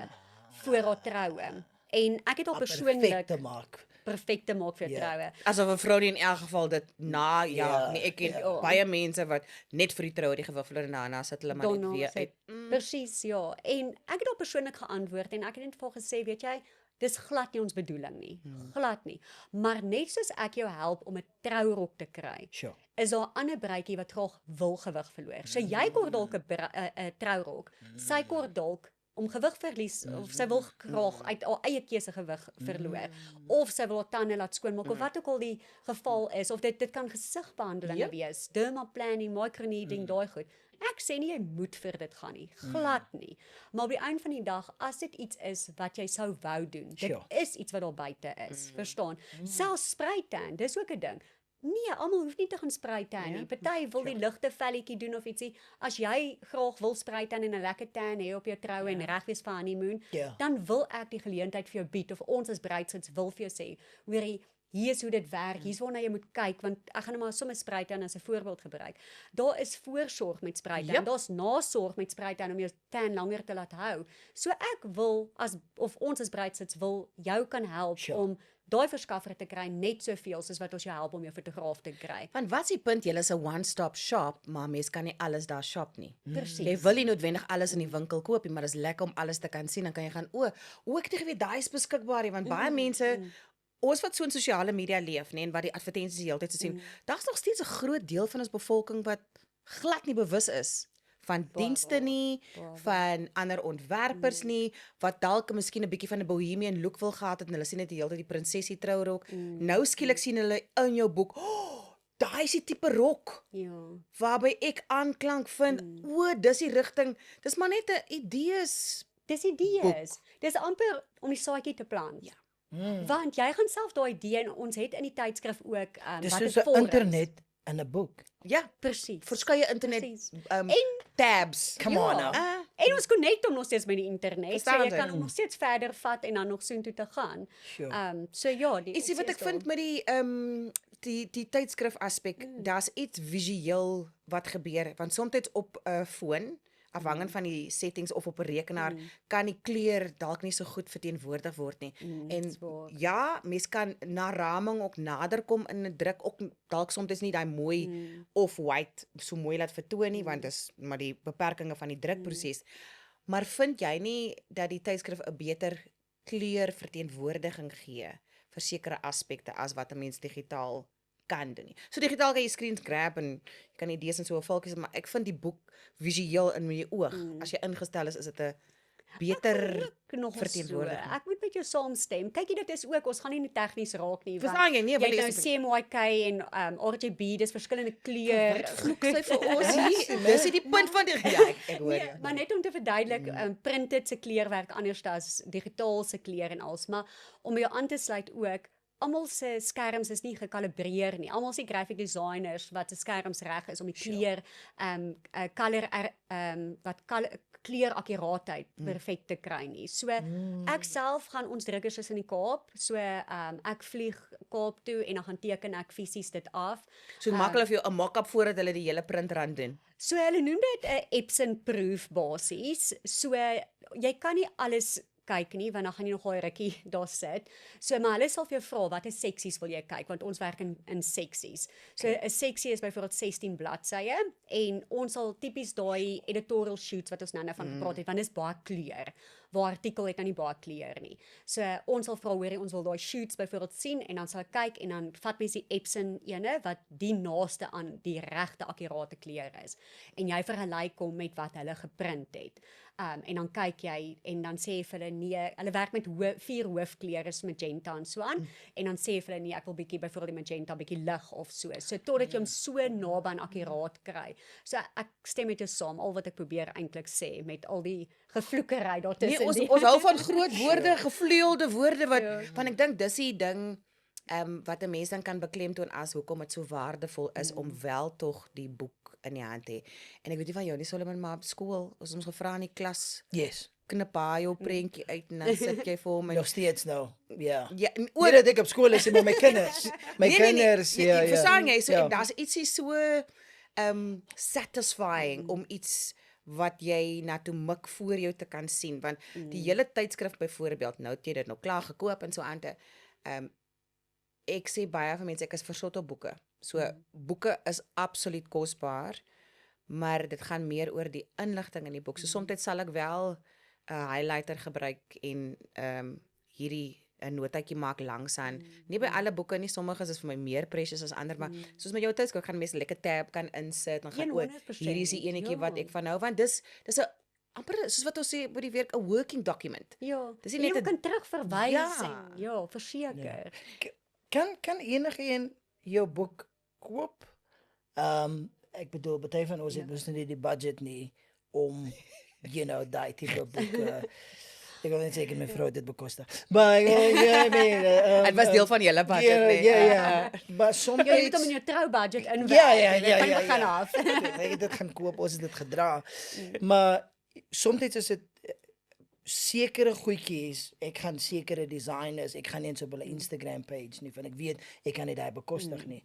voor haar troue. En ek het al persoonlik Perfek te maak. perfek te maak vir Ja. troue. Asof 'n vrou nie in elk geval dit ja, Ja, nee, ek ken ja. baie mense wat net vir die troue die gewiffel en daarna sit hulle maar net Daarna weer sê- uit. Presies, ja. En ek het al persoonlik geantwoord en ek het net vir haar gesê, weet jy, Dis glad nie ons bedoeling nie. Glad nie. Maar net soos ek jou help om 'n trourok te kry, Sure. is daar 'n ander bruidjie wat graag wil gewig verloor. So jy kort dalk 'n trourok, sy kort dalk om gewigverlies of sy wil graag uit haar eie keuse gewig verloor of sy wil haar tande laat skoonmaak of wat ook al die geval is of dit kan gesigbehandelinge Yep. wees, dermaplaning, microneedling, daai goed. Ek sê nie jy moet vir dit gaan nie, glad nie. Maar op die einde van die dag, as dit iets is wat jy sou wou doen, dit Sure. is iets wat daar buite is, verstaan? Selfs spruittan, dis ook 'n ding. Nee, almal hoef nie te gaan spruittan nie. Party wil die ligte velletjie doen of ietsie. As jy graag wil spruittan en 'n lekker tan hê op jou troue en reg wees vir honeymoon, Ja. dan wil ek die geleentheid vir jou bied of ons as bruidsgids wil vir jou sê, hoorie, hier is hoe dit werk, hier's waarna jy moet kyk, want ek gaan nou maar sommer spruittan as 'n voorbeeld gebruik. Daar is voorsorg met spruittan, Yep. daar's nasorg met spruittan om jou tan langer te laat hou. So ek wil ons as bruidsgids wil jou kan help Sure. om daai verskaffer te kry net soveel soos wat ons jou help om jou fotograaf te kry. Want wat is die punt? Julle is 'n one-stop shop, maar mens kan nie alles daar shop nie. Presies. Jy wil nie noodwendig alles in die winkel koop nie, maar dit is lekker om alles te kan sien. Dan kan jy gaan, ek het nie geweet daai is beskikbaar nie, want baie mense ons wat so in sosiale media leef, nê, en wat die advertensies die hele tyd sien, daar's nog steeds 'n groot deel van ons bevolking wat glad nie bewus is van dienste nie, van ander ontwerpers nie, wat dalk miskien 'n bietjie van 'n bohemian look wil gehad het en hulle sien net die hele tyd die prinsesie trourok. Nou skielik sien hulle in jou boek, daai is die tipe rok Ja. waarby ek aanklank vind. Dis die rigting. Dis maar net 'n idees. Dis idees. Dis amper om die saadjie te plant. Ja. Want jy gaan self daai idee en ons het in die tydskrif ook Dis wat soos dit 'n forums. internet in 'n boek. Ja, Presies. verskeie internet Presies. tabs. Come on Ja. now. En ons connect hom nog steeds met die internet. So Verstaan jy dit. kan hom nog steeds verder vat en dan nog soontoe te gaan. Sure. So ja, die Ietsie wat opsie ek is vind met die tydskrif aspek, daar's iets visueel wat gebeur, want soms op 'n foon, afhangend van die settings of op 'n rekenaar, kan die kleur dalk nie so goed verteenwoordig word nie. En dis waar. ja, mens kan na raming ook nader kom in 'n druk, ook dalk soms nie daai mooi off-white so mooi laat vertoon nie, want dis maar die beperkings van die drukproses. Maar vind jy nie dat die tydskrif 'n beter kleur verteenwoordiging gee vir sekere aspekte as wat 'n mens digitaal kan doen nie? So digitaal kan jy screens grab en jy kan idees en so 'n valkies, maar ek vind die boek visueel in met die oog. As jy ingestel is dit 'n beter Nog so. verteenwoordiging. Ek moet met jou saamstem. Kykie, dit is ook, ons gaan nie tegnies raak nie. want Verstaan jy? Nee, want jy ek het is- nou CMYK en RGB, dis verskillende kleur. Wat vloek sy vir ons hier? Dis nie die punt van die ek hoor. Nee, maar net om te verduidelik, printed se kleurwerk anders as digitaal se kleur en alles, maar om jou aan te sluit ook, almal se skerms is nie gekalibreer nie. Almal se graphic designers wat se skerms reg is om die kleur kleurakkuraatheid perfek te kry nie. So ek self gaan ons drukkers is in die Kaap. So ek vlieg Kaap toe en dan gaan teken ek fisies dit af. So maak hulle vir jou 'n mock-up voordat hulle die hele printrand doen. So hulle noem dit 'n Epson proof basies. So jy kan nie alles kyk nie, want dan gaan jy nog 'n rukkie daar sit. So maar hulle sal vir jou vra watter seksies wil jy kyk, want ons werk in seksies. So 'n seksie is byvoorbeeld 16 bladsye en ons sal tipies daai editorial shoots wat ons nou van gepraat het, want dis baie kleur. Waar artikel het nou nie baie kleur nie. So ons sal vra hoor ons wil daai shoots byvoorbeeld sien en dan sal ek kyk en dan vat mens die Epson ene wat die naaste aan die regte akkurate kleur is. En jy vergelyk hom met wat hulle geprint het. En dan kyk jy en dan sê vir hulle nee, hulle werk met 4 hoofkleure so magenta en so aan en dan sê vir hulle nee, ek wil bietjie byvoorbeeld die magenta bietjie lig of so. So totdat jy hom so naby aan akkuraat kry. So ek stem met jou saam al wat ek probeer eintlik sê met al die gevloekery daartussen. Nee, ons hou van groot woorde, gevleelde woorde wat want ek dink dis die ding wat 'n mens dan kan beklemtoon as hoekom dit so waardevol is om wel tog die boek in die hand te hê. En ek weet nie van jou nie, Solomon, maar op skool, ons gevra in die klas, Yes. knip hy jou prentjie uit en dan sit jy vir hom en Nog steeds nou. Ja. ja, en Oor dat ek op skool is met my kinders. My kinders, ja, ja. Verstaan jy? So Ja. en daar's ietsie so satisfying om iets wat jy na toe mik voor jou te kan sien, want die hele tydskrif byvoorbeeld, nou het jy dit nou klaar gekoop en so aan te ek sê baie van mense ek is versot op boeke. So boeke is absoluut kosbaar, maar dit gaan meer oor die inligting in die boek. So soms sal ek wel 'n highlighter gebruik en hierdie 'n notaatjie maak langs aan. Nie by alle boeke nie, sommige is vir my meer precious as ander, maar soos met jou tydskrif gaan mense lekker tab kan insit en gaan 100%, hierdie is die enetjie wat ja. ek van hou, want dis 'n amper soos wat ons sê by die werk 'n working document. Ja, Dis nie en jy net 'n- kan terugverwys Ja. en ja, verseker. Kan enige een jou boek koop? Ek bedoel, party van ons het mos nie die budget nie om daai tipe boeke. Ek wil net sê ek het my vrou dit bekostig. Maar ja, Dit was deel van julle budget, nee. Ja. Maar soms Jy moet hom in jou troubudget inwerk. Ja. Van begin af. Ek het dit gaan koop, ons het dit gedra. Maar soms is dit sekere goedjies, ek gaan sekere designers, ek gaan nie eens op hulle Instagram page nie, want ek weet ek kan nie daai bekostig nie.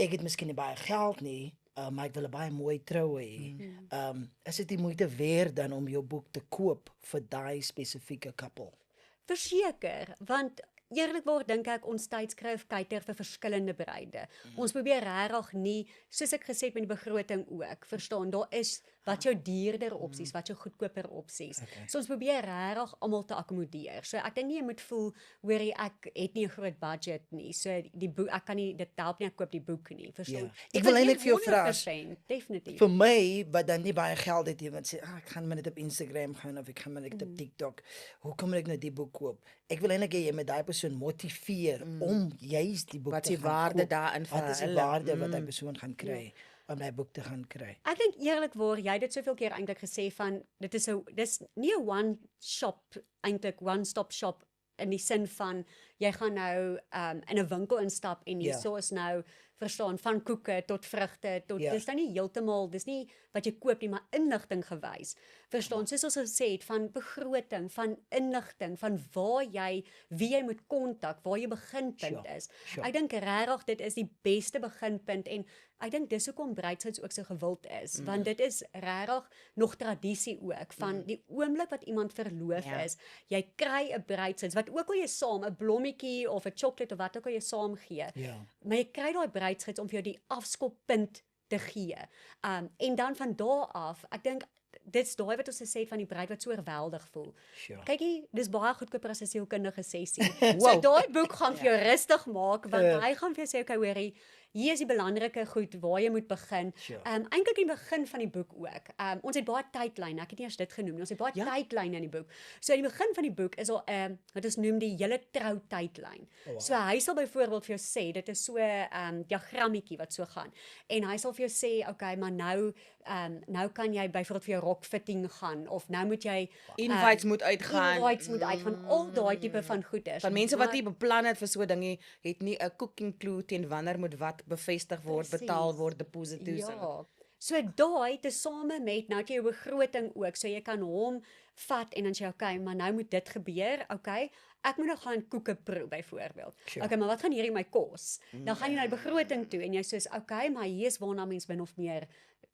Ek het miskien nie baie geld nie, maar ek wil 'n baie mooi troue hê. Is dit die moeite werd dan om jou boek te koop vir daai spesifieke koppel? Verseker, want eerlikwaar dink ek ons tydskrif kyker vir verskillende bruide. Ons probeer regtig nie, soos ek gesê het met die begroting ook, verstaan, daar is wat jou duurder opsies, wat jou goedkoper opsies. So ons probeer regtig almal te akkommodeer. So ek dink nie jy moet voel, hoorie, ek het nie 'n groot budget nie. So die boek, ek kan nie, dit help nie ek koop die boek nie, verstaan. Ja. Ek wil eintlik vir jou vra, 100%, definitief. vir my, wat dan nie baie geld het nie, want sê, ek gaan maar net op Instagram gaan of ek gaan maar net op TikTok. Hoe kom ek nou die boek koop? Ek wil eintlik hê jy met daai persoon motiveer om juist die boek Wat te is die gaan waarde koop. daarin vir Wat is die hulle? waarde wat daai persoon gaan kry om daai boek te gaan kry? Ek dink eerlikwaar, jy het dit soveel keer eintlik gesê van dis nie 'n one stop shop in die sin van jy gaan nou in 'n winkel instap en hierso is nou verstaan van koeke tot vrugte tot dis nou nie heeltemal, dis nie wat jy koop nie, maar inligting gewys. Verstaan, soos ons gesê het van begroting, van inligting, van wie jy moet kontak, waar jou beginpunt is. Ek dink regtig dit is die beste beginpunt en ek dink dis hoekom bruidsheids ook so gewild is, want dit is regtig nog tradisie ook van die oomblik wat iemand verloof is, jy kry 'n bruidsheids wat ook al jy saam 'n blommetjie of 'n chocolate of wat ook al jy saam gee. Maar jy kry daai bruidsheids om vir jou die afskoppunt te gee. En dan van daar af, ek dink dit's daai wat ons gesê het van die bruid wat so oorweldig voel. Kykie, dis baie goedkoper as 'n sielkundige sessie. So daai boek gaan vir jou rustig maak want hy gaan vir jou sê okay, hoorie, hier is die belangrike goed waar jy moet begin. Eintlik in die begin van die boek ook. Ons het baie tydlyne, ek het nie eers dit genoem nie. Ons het baie tydlyne in die boek. So in die begin van die boek is al wat ons noem die hele trou tydlyn. So hy sal byvoorbeeld vir jou sê, dit is so diagrammetjie wat so gaan. En hy sal vir jou sê, okay, maar nou kan jy byvoorbeeld vir jou rokfitting gaan of nou moet jy Invites moet uitgaan. Invites moet uitgaan, al daai tipe van goeders. Van mense wat nie beplan het vir so 'n dingie, het nie 'n cooking clue teen wanneer moet wat bevestig word, betaal word, deposito's. Ja. So daai tesame met nou het jy jou begroting ook, so jy kan hom vat en dan sê okay, maar nou moet dit gebeur, okay? Ek moet nou gaan koeke proe byvoorbeeld. Okay, maar wat gaan hierdie my kos? Dan gaan jy na die begroting toe en jy sê okay, maar hier is waarna mens min of meer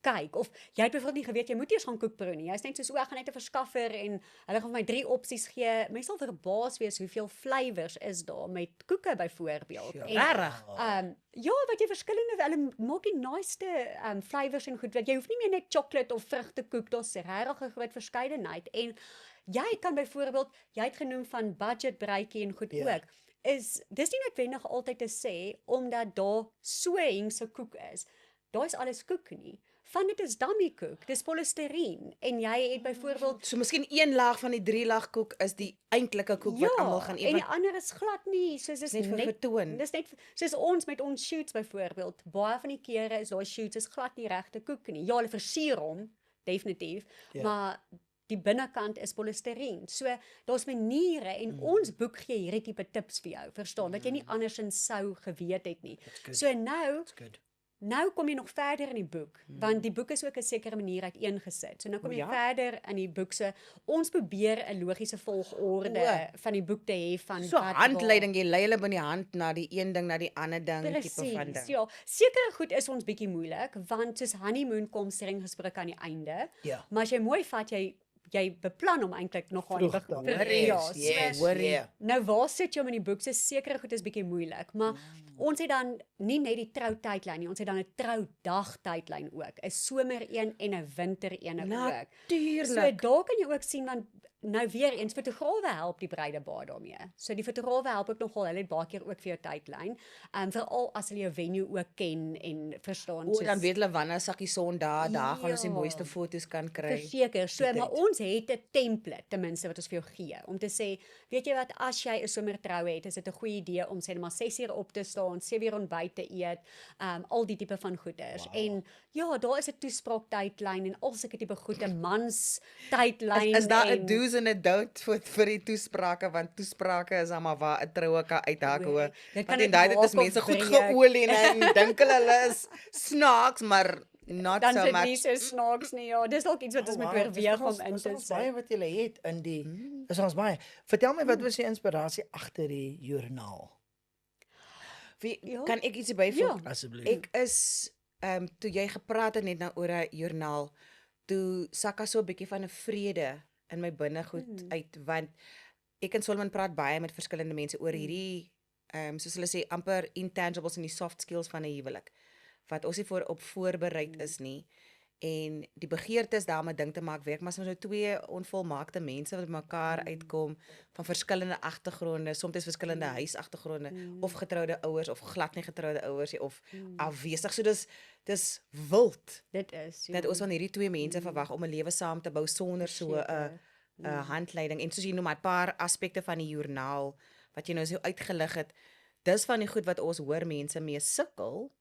kyk. Of jy het byvoorbeeld nie geweet jy moet eers gaan koek proe nie. Jy's net soos ek gaan net 'n verskaffer en hulle gaan vir my 3 opsies gee. Mens sal verbaas wees hoeveel flavours is daar met koeke byvoorbeeld. Regtig? Ja, wat jy verskillende hulle maak die naaste flavours en goed. Jy hoef nie meer net chocolate of vrugtekoek, daar's regtig 'n groot verskeidenheid. En jy kan byvoorbeeld, jy het genoem van budget bruidjie en goed ook. Dis nie noodwendig altyd te sê omdat daar so hengse koek is. Daar is alles koek nie. Van dit is dummy koek, dis polistireen en jy het byvoorbeeld So miskien een laag van die 3 laag koek is die eintlike koek wat almal gaan eet. En die ander is glad nie, soos dis net vir vertoon. Dis net soos ons met ons shoots byvoorbeeld. Baie van die kere is daai shoots is glad nie regte koek nie. Ja, hulle versier hom definitief, maar die binnekant is polistireen. So daar's maniere en ons boek gee hierdie tipe tips vir jou, verstaan, wat jy nie andersins sou geweet het nie. So nou kom jy nog verder in die boek, want die boek is ook 'n sekere manier uiteengesit. So nou kom jy verder in die boek. So ons probeer 'n logiese volgorde van die boek te hê van so handleiding, jy lei hulle by die hand na die een ding na die ander ding tipe van ding. Ja, sekere goed is ons bietjie moeilik, want soos honeymoon kom streng gesproke aan die einde. Maar as jy mooi vat, jy beplan om eintlik nog aan Nou waar sit jy om in die boek? So sekere goed is bietjie moeilik, maar ons het dan nie net die trou tydlyn nie, ons het dan 'n troudag tydlyn ook, 'n somer een en 'n winter een ook. Natuurlik. So daar kan jy ook sien want nou weer eens fotograwe help die bruide baie daarmee. So die fotograwe help ook nogal, hulle het baie keer ook vir jou tydlyn. Veral as hulle jou venue ook ken en verstaan. O, dan weet hulle wanneer sakkie son daar gaan ons die Ja. mooiste foto's kan kry. Verseker, so, Die maar tyd. ons het 'n template ten minste wat ons vir jou gee, om te sê, weet jy wat, as jy 'n somertroue het, is dit 'n goeie idee om sê net maar 6 uur op te staan, 7 uur ontbyt te eet, al die tipe van goeders. En ja, daar is 'n toespraaktydlyn en al sulke tipe goede, mans tydlyn. Is daar 'n en- do's en 'n don't vir die toesprake, want toesprake is dan maar waar 'n troue kan uithak Oei, hoor. dit kan Want net in daai tyd is maak of mense goed breek. geolie en dink hulle is snaaks, maar not Dan so sit nie much. so snaaks nie, ja. Dis dalk iets wat ons moet oorweeg om in te Dis baie sit. wat jy het in die Dis ons baie. Vertel my wat was die inspirasie agter die joernaal Ja. Kan ek ietsie byvoeg? Ja. asseblief? Ek is toe jy gepraat het net nou oor 'n joernaal, toe sakka so 'n bietjie van 'n vrede in my binnegoed uit, want ek en Solomon praat baie met verskillende mense oor hierdie soos hulle sê amper intangibles en die soft skills van 'n huwelik wat ons nie op voorberei is nie. En die begeerte is daar om 'n ding te maak werk, maar as ons nou twee onvolmaakte mense wat mekaar uitkom van verskillende agtergronde, soms verskillende huisagtergronde, of getroude ouers of glad nie getroude ouers nie, of afwesig. So dis wild Dit is. dat ons van hierdie twee mense verwag om 'n lewe saam te bou sonder so 'n Verseker. 'n handleiding. En soos jy noem, maar 'n paar aspekte van die joernaal wat jy nou so uitgelig het. Dis van die goed wat ons hoor mense mee sukkel,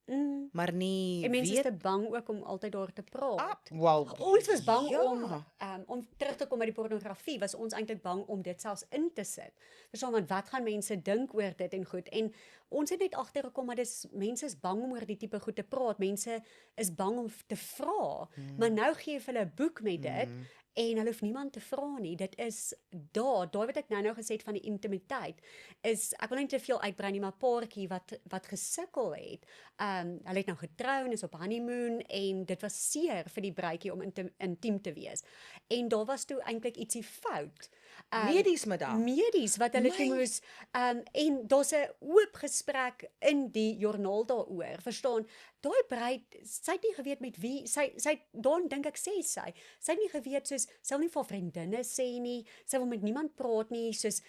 maar nie En mense is weet. te bang ook om altyd daar te praat. Wow. Ons was bang Ja. om terug te kom by die pornografie, was ons eintlik bang om dit selfs in te sit. Verstaan, want wat gaan mense dink oor dit en goed? En ons het net agtergekom maar mense is bang om oor die tipe goed te praat. Mense is bang om te vra. Maar nou gee jy vir hulle 'n boek met dit. En hulle hoef niemand te vra nie. Dit is daai wat ek nou gesê het van die intimiteit is, ek wil nie te veel uitbrei nie, maar 'n paartjie wat gesukkel het. Hulle het nou getrou en is op honeymoon en dit was seer vir die bruidjie om intiem te wees. En daar was toe eintlik ietsie fout. Medies met haar. Medies wat hulle toe moes en daar's 'n oop gesprek in die joernaal daaroor. Verstaan? Daai bruid, sy het nie geweet met wie sy dan dink ek sê sy het nie geweet soos sy wil nie vir haar vriendinne sê nie, sy wil met niemand praat nie, soos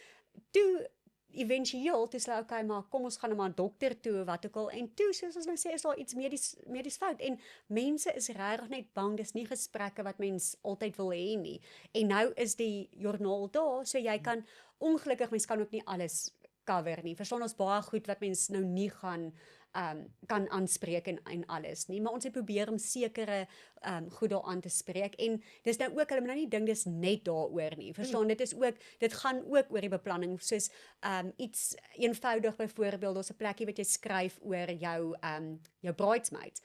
toe éventueel toe sê hulle okay, maar kom ons gaan nou maar dokter toe wat ook al en toe soos ons nou sê is daar iets medies fout en mense is regtig net bang, dis nie gesprekke wat mens altyd wil hê nie. En nou is die joernaal daar, so jy kan ongelukkig mens kan ook nie alles cover nie. Verstaan ons baie goed wat mens nou nie gaan kan aanspreek en alles nie, maar ons het probeer om sekere goed daaraan te spreek en dis nou ook, hulle moet nou nie dink dis net daaroor nie, verstaan, dit gaan ook oor die beplanning, soos iets eenvoudig byvoorbeeld, daar's 'n plekkie wat jy skryf oor jou bridesmaids,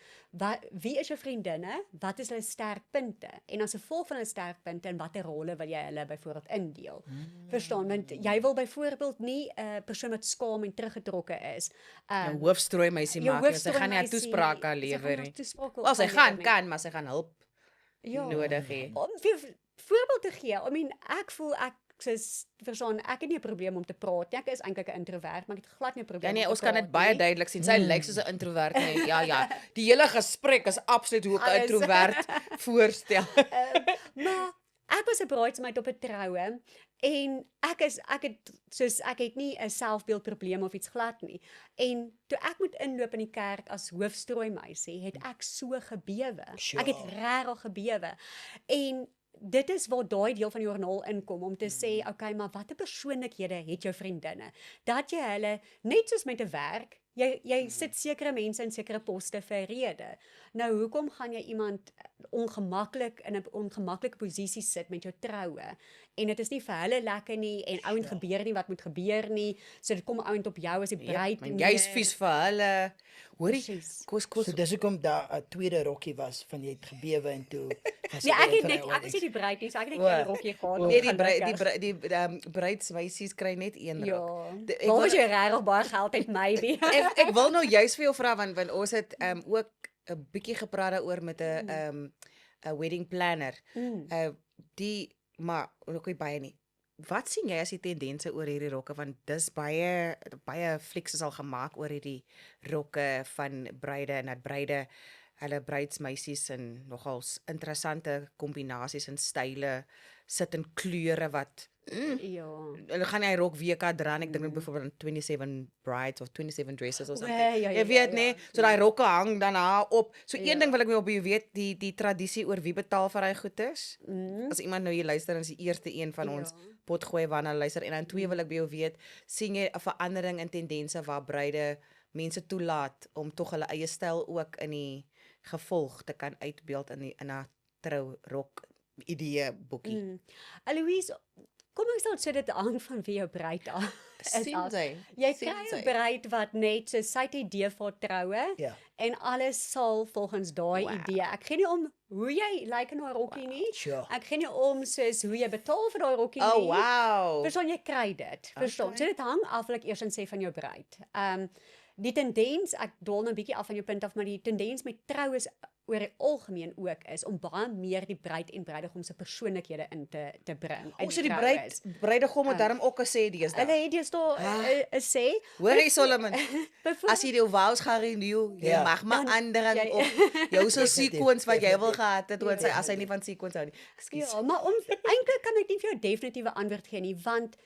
wie is jou vriendinne, wat is hulle sterkpunte, en as gevolg van hulle sterkpunte, en watter rolle wil jy hulle byvoorbeeld indeel, verstaan, want jy wil byvoorbeeld nie 'n persoon wat skaam en teruggetrokke is, 'n hoofstrooi meisie jou maak. Sy hoofstrooi gaan nie 'n meisie, toespraak kan sy gaan lewer nie nie. 'n toespraak Wel, sy kan gaan lewer nie. kan, maar sy gaan hulp Ja. nodig hê. Om vir voorbeeld te gee, I mean, ek voel ek soos verstaan, ek het nie 'n probleem om te praat nie. Ek is eintlik 'n introvert, maar ek het glad nie 'n Ja probleem nee, om ons te kan praat dit baie nie. duidelik sien. Sy lyk soos 'n introvert nee. Ja. Die hele gesprek is absoluut hoe ek 'n Alles. introvert voorstel. Maar ek was 'n bridesmaid op 'n troue en ek het nie 'n selfbeeldprobleem of iets glad nie. En toe ek moet inloop in die kerk as hoofstrooi meisie, het ek so gebewe. Ek het regtig gebewe. En dit is waar daai deel van die joernaal inkom om te sê, okay, maar watter persoonlikhede het jou vriendinne? Dat jy hulle net soos met 'n werk, jy sit sekere mense in sekere poste vir 'n rede. Nou hoekom gaan jy iemand ongemaklik in 'n ongemaklike posisie sit met jou troue? En dit is nie vir hulle lekker nie en ouend gebeur nie wat moet gebeur nie. So dit kom ouend op jou as die bruid. Want jy's vies vir hulle. Hoorie, Presies. kos. So dis hoekom daar 'n tweede rokkie was van jy het gebewe en toe. Nee, ek is nie die bruid nie, so ek het net een rokkie gehad. Nee, gelukkig. die bruidsmeisies kry net een Ja. rok. Ek Waar wil- was jy regtig baie geld uit maybe? ek wil nou juist vir jou vra want ons het ook 'n bietjie gepraat daaroor met 'n 'n wedding planner. Maar ook nie baie nie. Wat sien jy as die tendense oor hierdie rokke, want dis baie flieks is al gemaak oor hierdie rokke van bruide en dat bruide hulle bruidsmeisies in nogal interessante kombinasies en style sit in kleure wat Ja. hulle gaan hy rok WK dra en ek dink byvoorbeeld 27 brides of 27 dresses of something. Ja, Jy weet nê, so daai rokke hang dan daar op. So Ja. een ding wil ek mee op jy weet die tradisie oor wie betaal vir hy goedes. As iemand nou hier luister en is die eerste een van ons potgooi wanneer hulle luister en dan twee wil ek by jou weet, sien jy 'n verandering in tendense waar bruide mense toelaat om tog hulle eie styl ook in die gevolg te kan uitbeeld in 'n trourok idee boekie. Eloise, kom ek sal sê dit hang van wie jou bruid af is. Sien af. jy? Jy Sien kry 'n jy? bruid wat net so sy het 'n idee vir troue Ja. en alles sal volgens daai Wow. idee. Ek gee nie om hoe jy lyk in daai rokkie nie. Sure. Ek gee nie om soos hoe jy betaal vir daai rokkie Oh nie. wow. Verstaan jy kry dit. Verstaan. So dit hang af wil ek eers sê van jou bruid. Die tendens, ek dwaal nou 'n bietjie af van jou punt af, maar die tendens met troues oor die algemeen ook is om baie meer die bruid en bruidegom se persoonlikhede in te bring. Ons so die bruidegom het daarom ook gesê deesdae. Hulle het deesdae 'n sê Hoor jy Solomon? byvoorbeeld As jy jou vows gaan renew, jy Ja. mag maar Dan- aandring jy- op jou so Definitief, sequence wat jy wil definitief. gehad het, want sy as hy nie van sequence hou nie. Ekskuus. ja, maar eintlik kan ek nie vir jou definitiewe antwoord gee nie, want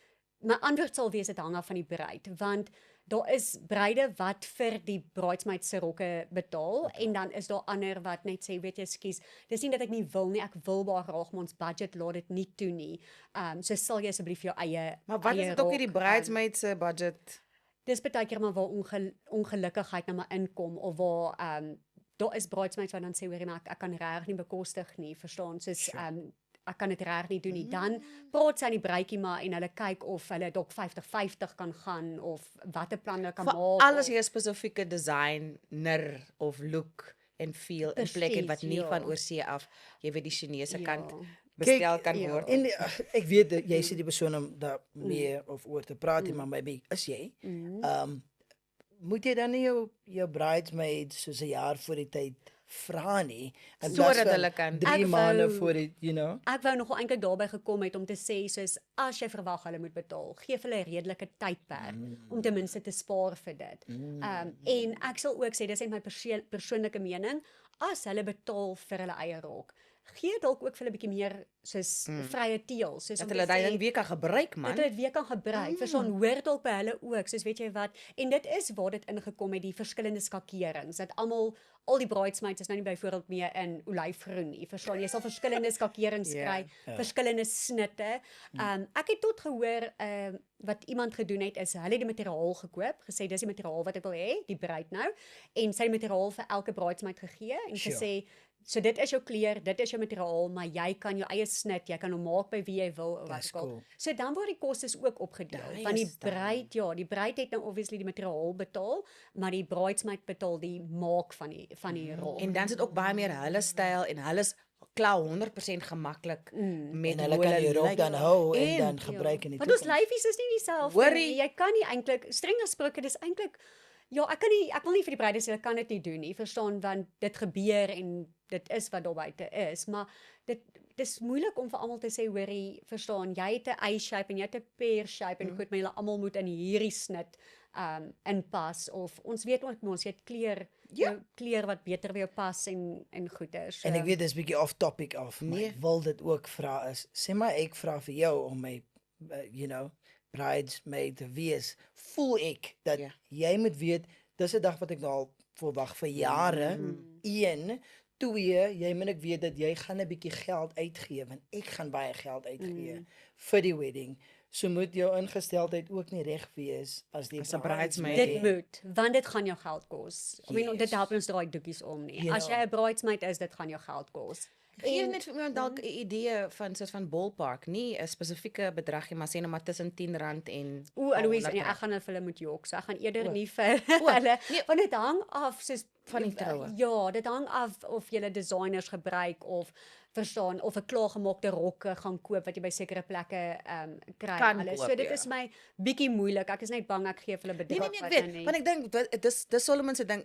my antwoord sal wees dit hang af van die bruid, want daar is bruide wat vir die bruidsmeid se rokke betaal en dan is daar ander wat net sê weet jy skus dis nie dat ek nie wil nie, ek wil baie graag maar ons budget laat dit nie toe nie. So sal jy asseblief jou eie Maar wat is eie dit ook rok, hierdie bridesmaid se budget? dis baie keer maar waar ongelukkigheid nou maar inkom of waar daar is bruidsmeids wat dan sê hoorie maar ek kan regtig nie bekostig nie, verstaan? Soos ek kan dit reg nie doen nie. Dan praat sy aan die bruidjie maar en hulle kyk of hulle dalk 50-50 kan gaan of watter planne kan Vir maak. alles of- hier 'n spesifieke designer of look en feel in plek en wat nie Presies, van ja. oorsee af, jy weet die Chinese kant Ja. bestel kan ja. word. En ek weet dat jy sê die persoon om daar meer of oor te praat, maar maybe is jy. Moet jy dan nie jou bridesmaid soos 'n jaar voor die tyd vra nie in plaas Sodat van hulle kan- 3 Ek maande wou- voor die, you know. Ek wou nogal eintlik daarby gekom het om te sê soos as jy verwag hulle moet betaal, gee vir hulle 'n redelike tydperk om ten minste te spaar vir dit. En ek sal ook sê dis net my persoonlike mening, as hulle betaal vir hulle eie rok, gee dalk ook vir hulle 'n bietjie meer soos vrye teels, soos Dat om hulle te daai sê ding weer kan gebruik dat man. hulle dit weer kan gebruik. Verstaan, hoor dalk by hulle ook, soos weet jy wat, en dit is waar dit ingekom het, die verskillende skakerings, dat al die bridesmaids is nou nie byvoorbeeld meer in olyfgroen nie. Verstaan, jy sal verskillende skakerings Ja. kry, verskillende snitte. Ek het tot gehoor wat iemand gedoen het is hulle het die materiaal gekoop, gesê dis die materiaal wat ek wil hê, die bruid nou, en sy het die materiaal vir elke bridesmaid gegee en Sure. gesê so dit is jou kleur, dit is jou materiaal, maar jy kan jou eie snit, jy kan hom maak by wie jy wil of wat Dis ook al. cool. So dan word die kostes ook opgedeel. Daai Want die is dan- bruid, ja, die bruid het nou obviously die materiaal betaal, maar die bridesmaid betaal die maak van die rok. En dan is dit ook baie meer hulle styl en hulle is klaar 100% gemaklik met En hulle hoe kan die rok lyk. dan hou en En- dan gebruik in die Want ons toekoms. lyfies is nie dieselfde Hoorie. nie. Jy kan nie eintlik streng gesproke dis eintlik ja, ek wil nie vir die bruide sê ek kan dit nie doen nie, verstaan, want dit gebeur en dit is wat daar buite is, maar dis moeilik om vir almal te sê hoorie, verstaan, jy het 'n A-shape en jy het 'n pear shape en goed, maar julle almal moet in hierdie snit inpas of ons weet ook ons het jou kleur wat beter by jou pas en goeie. So. En ek weet dis bietjie off topic af, maar Nee. ek wil dit ook vra is, sê maar ek vra vir jou om my you know, bridesmaid te wees. Voel ek dat Ja. jy moet weet dis 'n dag wat ek nou al verwag vir jare. 1, 2, jy moet ek weet dat jy gaan 'n bietjie geld uitgee want ek gaan baie geld uitgee vir die wedding. So moet jou ingesteldheid ook nie reg wees as die As 'n bridesmaid. Dit moet, want dit gaan jou geld kos. Ek bedoel, dit Yes. help ons draai doekies om nie. You As know. jy 'n bridesmaid is, dit gaan jou geld kos. Gee net vir iemand dalk 'n idee van soos van ballpark, nie 'n spesifieke bedragie, maar sê nou maar tussen R10 en Louise, nee, R100. ek gaan nou vir hulle moet jok. So ek gaan eerder O. nie vir O, hulle, nee. want dit hang af soos Van die troue. Ja, dit hang af of jy designers gebruik of verstaan, of 'n klaargemaakte rokke gaan koop wat jy by sekere plekke kry Kan en alles. koop, So dit ja. is my bietjie moeilik. Ek is net bang ek gee vir hulle bedrag Nee, wat ek nou weet, want ek dink dis Solomon se ding.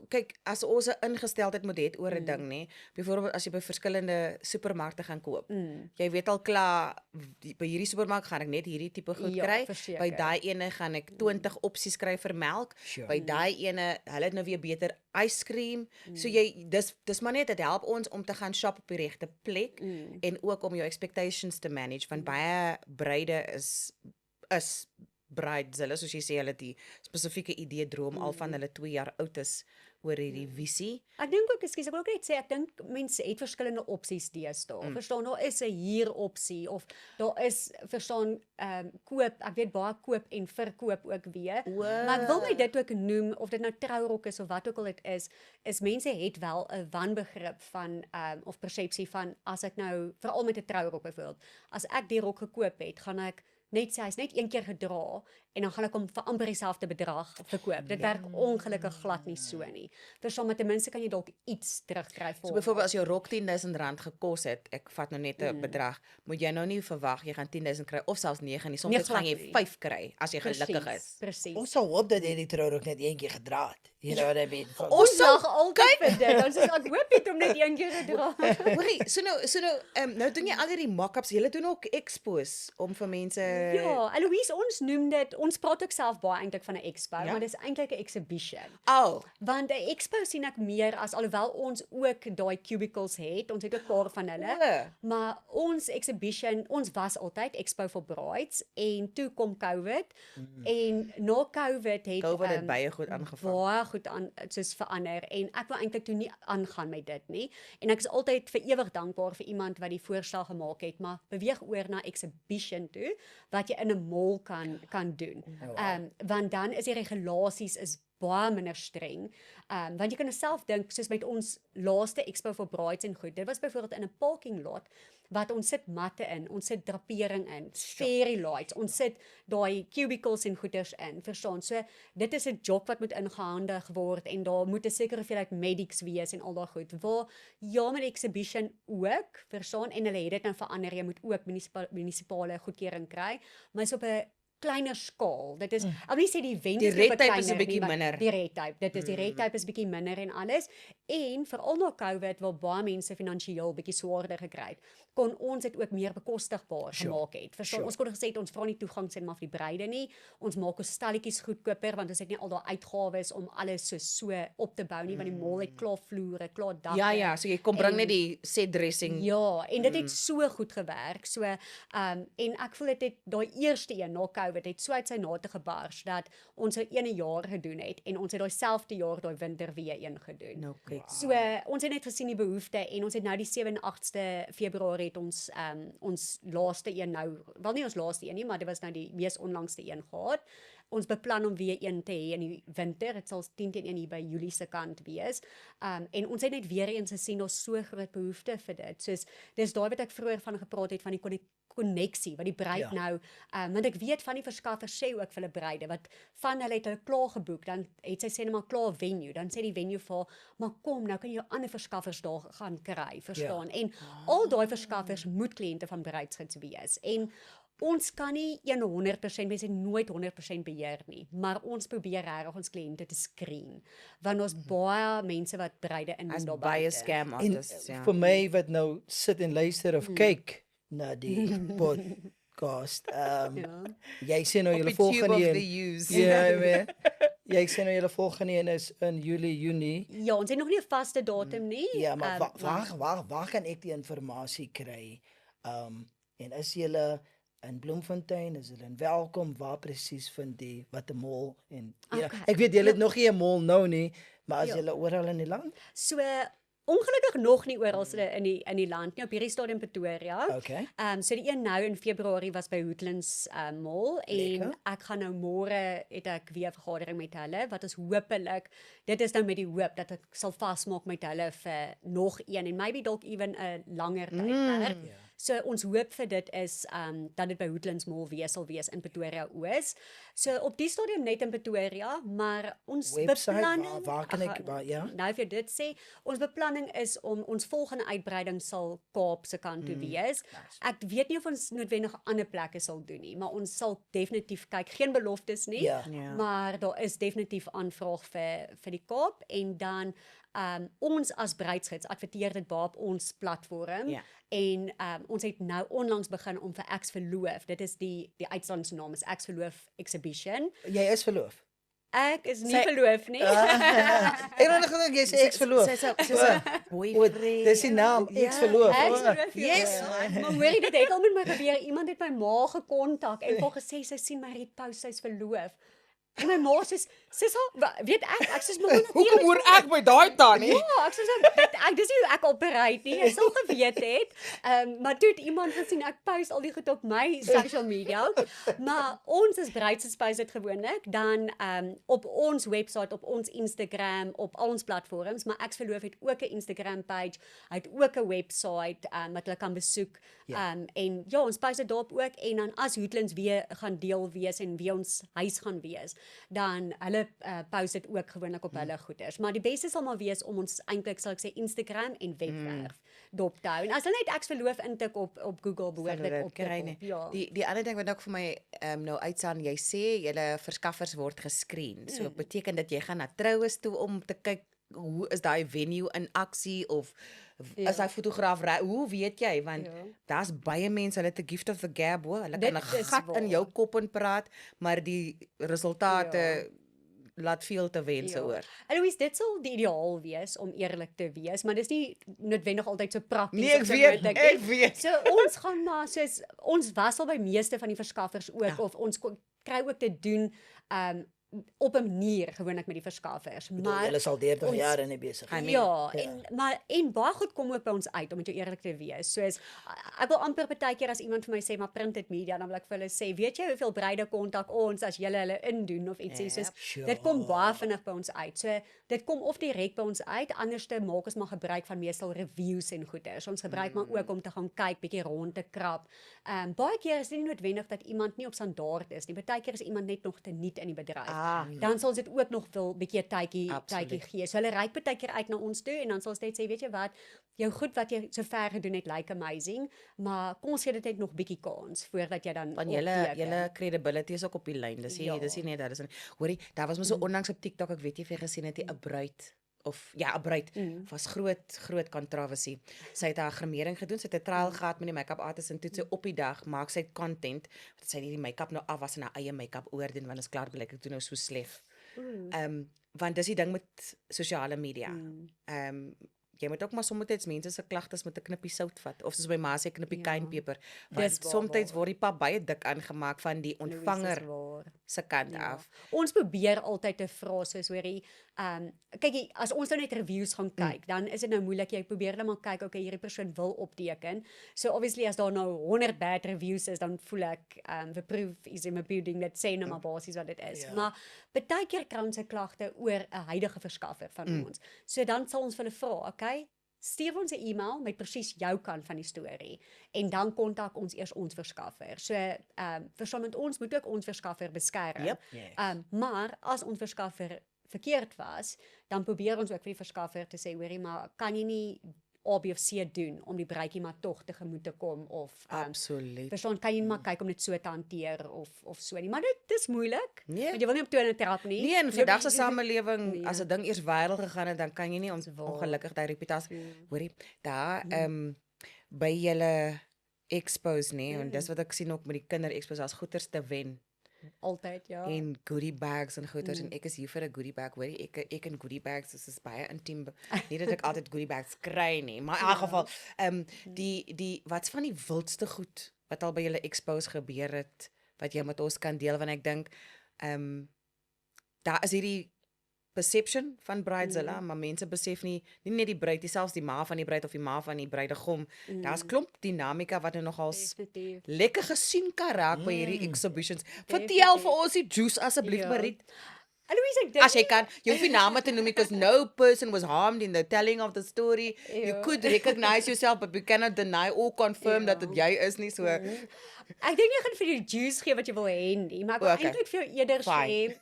Kyk, as ons 'n ingesteldheid moet hê oor 'n ding, nê. Byvoorbeeld as jy by verskillende supermarkte gaan koop. Jy weet al klaar by hierdie supermark gaan ek net hierdie tipe goed Ja, kry. By verseker. daai ene gaan ek 20 opsies kry vir melk. Sure. By daai ene, hulle het nou weer beter yskrem. So jy dis maar net dit help ons om te gaan shop op die regte plek en ook om jou expectations te manage want baie bruide is bridezilla, soos jy sê, hulle het die spesifieke idee droom al van hulle 2 jaar oud is oor hierdie visie. Ek dink ook, ekskuus, ek wil ook net sê ek dink mense het verskillende opsies deesdae. Verstaan, daar is 'n huuropsie of daar is verstaan koop, ek weet baie koop en verkoop ook weer. Maar ek wil my dit ook noem of dit nou trourok is of wat ook al dit is mense het wel 'n wanbegrip van of persepsie van as ek nou veral met 'n trourok byvoorbeeld, as ek die rok gekoop het, gaan ek net sê hy's net een keer gedra en dan gaan ek hom vir amper dieselfde bedrag verkoop. Dit werk ongelukkig glad nie so nie. Verstaan, maar ten minste kan jy dalk iets terugkry vir So byvoorbeeld as jou rok R10,000 gekos het, ek vat nou net 'n bedrag, moet jy nou nie verwag jy gaan 10,000 kry of selfs 9 nie. Soms Nee, gaan jy glad nie. 5 kry as jy gelukkig is. Presies. Ons sal hoop dat jy die trouwrok net een keer gedra het. You know what I mean? Ons lag altyd vir dit. Dan sê ek hoop jy het hom net een keer gedra. Hoorie, nou doen jy al hierdie mock-ups. Jy doen ook expos om vir mense Ja, Eloise, ons noem dit, ons praat ook self baie eintlik van 'n expo, Ja? maar dis eintlik 'n exhibition. Al. Want 'n expo sien ek meer as alhoewel ons ook daai cubicles het, ons het ook 'n paar van hulle. Maar ons exhibition, ons was altyd Expo for Brides en toe kom COVID en na COVID het COVID het baie goed aangevang. baie goed aan soos verander en ek wil eintlik toe nie aangaan met dit nie. En ek is altyd vir ewig dankbaar vir iemand wat die voorstel gemaak het, maar beweeg oor na exhibition toe wat jy in 'n mall kan doen. Want dan is die regulasies is baie minder streng. Want jy kan self dink soos met ons laaste Expo for Brides en goed. Dit was byvoorbeeld in 'n parking lot wat ons sit matte in, ons sit drapering in, fairy lights, ons sit daai cubicles en goeders in, verstaan? So dit is 'n job wat moet ingehandig word en daar moet 'n sekere hoeveelheid medics wees en al daai goed. Waar ja met die exhibition ook, verstaan? En hulle het dit nou verander, jy moet ook munisipale goedkeuring kry, maar is op 'n kleiner skaal. Dit is, ek wil nie sê die event Die is red op 'n tape is 'n kleiner bietjie nie, maar minder. Die red tape, dit is die red tape is bietjie minder en alles. En veral na COVID waar baie mense finansiëel bietjie swaarder gekry het, kon ons dit ook meer bekostigbaar gemaak het. Verstaan, ons kon gesê het ons vra nie toegang sê maar vir die bruide nie. Ons maak ons stalletjies goedkoper want ons het nie al daai uitgawes om alles so op te bou nie want die mall het klaar vloere, klaar dakke. Ja, so jy kom bring En- net die set dressing. Ja, en dit het so goed gewerk. So en ek voel dit het daai eerste een na COVID het so uit sy nate gebars dat ons het 1 jaar gedoen het en ons het daai selfde jaar daai winter weer een gedoen. Nou kyk. So ons het net gesien die behoefte en ons het nou die 7 en 8ste Februarie het ons laaste een nou, wel nie ons laaste een nie, maar dit was nou die mees onlangste een gehad. Ons beplan om weer een te hê in die winter. Dit sal 10/1 hier by Julie se kant wees. En ons het net weer eens gesien daar's so groot behoefte vir dit. Soos dis daai wat ek vroeër van gepraat het van die koneksie wat die bruid nou want ek weet van die verskaffers sê ook vir hulle bruide wat van hulle het hulle klaar geboek, dan het sy sê net maar klaar venue, dan sê die venue vir maar kom nou kan jy ander verskaffers daar gaan kry, verstaan? En al daai verskaffers moet kliënte van bruidsgids wees en ons kan nie 100%, mense nooit 100% beheer nie, maar ons probeer regtig ons kliënte te screen, want ons baie mense wat bruide inwin As daar baie buite. scam En artists, ja. vir my wat nou sit en luister of kyk na die podcast, Ja. jy sê nou Op julle die tube volgende of the een. use. Ja, man. Jy sê nou julle volgende een is in Junie. Ja, ons het nog nie 'n vaste datum nie. Ja, maar maar waar kan ek die inligting kry? En is julle in Bloemfontein, is hulle welkom? Waar presies vind die wat 'n mall en ja, Okay. ek weet julle het nog nie 'n mall nou nie, maar as Ja. julle oral in die land? So ongelukkig nog nie oral in die land nie, op hierdie stadium Pretoria. Okay. So die een nou in Februarie was by Woodlands Mall en Lekker. ek gaan nou môre het ek weer 'n vergadering met hulle wat is hopelik, dit is nou met die hoop dat ek sal vasmaak met hulle vir nog een en maybe dalk ewen 'n langer tydperk. So ons hoop vir dit is dat dit by Woodlands Mall sal wees in Pretoria Oos. So op die stadium net in Pretoria, maar ons Website, beplanning waar kan ek, ja? Nou vir dit sê, ons beplanning is om ons volgende uitbreiding sal Kaap se kant toe wees. Ek weet nie of ons noodwendig ander plekke sal doen nie, maar ons sal definitief kyk, geen beloftes nie, Ja. Ja. maar daar is definitief aanvraag vir die Kaap en dan ons as bruidsgids adverteer dit daar op ons platform Ja. en ons het nou onlangs begin om vir Eks Verloof, dit is die uitstaan se naam is Eks Verloof Exhibition. Jy is verloof. Ek is nie Sy- verloof nie. Ek het nog gedink jy sê ek's verloof. Sy's 'n O, boyfriend. dis die naam, ek's verloof. Eks O. Verloof. Yes, Maar hoorie, dit het al met my gebeur. Iemand het my ma gekontak en vir gesê sy sien my repost sy's verloof. En my ma sê, weet ek sê maar Hoekom hoor ek by daai tannie? Ja, ek sê dis nie hoe ek operate nie. Ek sal geweet het. Maar toe het iemand gesien ek post al die goed op my social media. Maar ons as bruidsespouse dit gewoonlik dan op ons webwerf, op ons Instagram, op al ons platforms, maar Eks Verloof het ook 'n Instagram page, hy het ook 'n webwerf wat hulle kan besoek. En ja, ons post dit daarop ook en dan as Woodlands weer gaan deel wees en wie ons huis gaan wees, dan hulle post dit ook gewoonlik op hulle goeders. Maar die beste sal maar wees om ons eintlik sal ek sê Instagram en webwerf dop te hou. En as hulle net Eks Verloof intik op Google behoort dit op te kry kom. nie. Ja. Die ander ding wat ook vir my nou uitstaan, jy sê julle verskaffers word geskreen. So beteken dit jy gaan na troues toe om te kyk hoe is daai venue in aksie of is daai fotograaf hoe weet jy want Ja. daar's baie mense hulle het 'n gift of the gab hoor. Hulle Dit kan 'n is gat waar. in jou kop in praat, maar die resultate laat veel te wense oor. Eloise, dit sal die ideaal wees om eerlik te wees, maar dis nie noodwendig altyd so prakties. Nee, ek of so weet, moontlik ek nie. weet. So ons gaan maar soos ons was al by meeste van die verskaffers ook of ons kry ook te doen op 'n manier gewoonlik met die verskaffers. Maar Hulle sal 30 ons- jaar in die besigheid. ja, en baie goed kom ook by ons uit om met jou eerlik te wees. Soos ek wil amper partykeer as iemand vir my sê maar printed media, dan wil ek vir hulle sê, weet jy hoeveel bruide kontak ons as julle hulle indoen of ietsie soos Sure. dit kom baie vinnig by ons uit. So dit kom of direk by ons uit, anderste maak ons maar gebruik van meestal reviews en goeders. Ons gebruik maar ook om te gaan kyk, bietjie rond te krap. Baie keer is dit nie noodwendig dat iemand nie op standaard is nie. Partykeer is iemand net nog te nuut in die bedryf. Dan sal dit ook nog wil bietjie 'n tydjie gee. So hulle reik baie keer uit na ons toe en dan sal ons net sê, weet jy wat, jou goed wat jy sover gedoen het lyk amazing, maar kom ons gee dit net nog bietjie kans voordat jy dan Van julle credibility is ook op die lyn. Dis nie dis nie net dat is hoorie, daar was mos so onlangs op TikTok, ek weet jy of jy gesien het, 'n bruid of ja, 'n bruid was groot kontroversie. Sy het haar grimering gedoen, sy het 'n trial gehad met die make-up artist en toe sy op die dag maak sy content wat sy die make-up nou af was en haar eie make-up oordoen want is klaar blyk ek doen nou so sleg. Want dis die ding met sosiale media. Jy moet ook maar soms mense se klagtes met 'n knippie sout vat of soos my ma sê knippie kynpeper. Want Dis waar, soms word die pap baie dik aangemaak van die ontvanger se kant af. Ons probeer altyd te vra soos hoorie, kyk as ons nou net reviews gaan kyk, dan is dit nou moeilik. Jy probeer net maar kyk, okay, hierdie persoon wil opteken. So obviously as daar nou 100 bad reviews is, dan voel ek the proof is in my building, dit sê nou maar basies wat dit is. Maar baie keer kry ons 'n klagte oor 'n huidige verskaffer van ons. So dan sal ons vir hulle vra, okay, stuur ons 'n e-mail met presies jou kant van die storie en dan kontak ons eers ons verskaffer. So verstaan met ons moet ook ons verskaffer beskerm. Yep. Maar as ons verskaffer verkeerd was, dan probeer ons ook vir die verskaffer te sê, hoorie, maar kan jy nie A, B of C doen om die bruidjie maar tog tegemoet te kom of Absoluut. verstaan, kan jy maar kyk om dit so te hanteer of so nie. Maar dit is moeilik. Nee. Want jy wil nie op tone trap nie. Nee, in vandag se samelewing, Nee. as 'n ding eers viral gegaan het, dan kan jy nie ongelukkig daai reputasie. Hoorie, daar by julle expos nie, en dis wat ek sien ook met die kinderexpos, daar's goeders te wen Altyd, ja. en goodie bags en goeders en ek is hier vir 'n goodie bag. Hoorie, ek en goodie bags, dis is baie intiem. Nie dat ek altyd goodie bags kry nie, maar in elk geval, die wat's van die wildste goed wat al by julle expos gebeur het wat jy met ons kan deel, want ek dink daar is hierdie perception van Bridezilla, maar mense besef nie net die bruid, selfs die ma van die bruid of die ma van die bruidegom. Daar's klomp dinamika wat nogal Definitief. lekker gesien kan raak by hierdie exhibitions. Vertel vir ons die juice asseblief, Ja. Marit. Aloise, ek dink As jy kan, jy hoef nie name te noem because no person was harmed in the telling of the story. You Ja. could recognize yourself, but you cannot deny or confirm dat dit jy is nie so. Ek dink nie gaan vir jou juice gee wat jy wil hê nie, maar ek wil Okay. eintlik vir jou eerder sê Fine.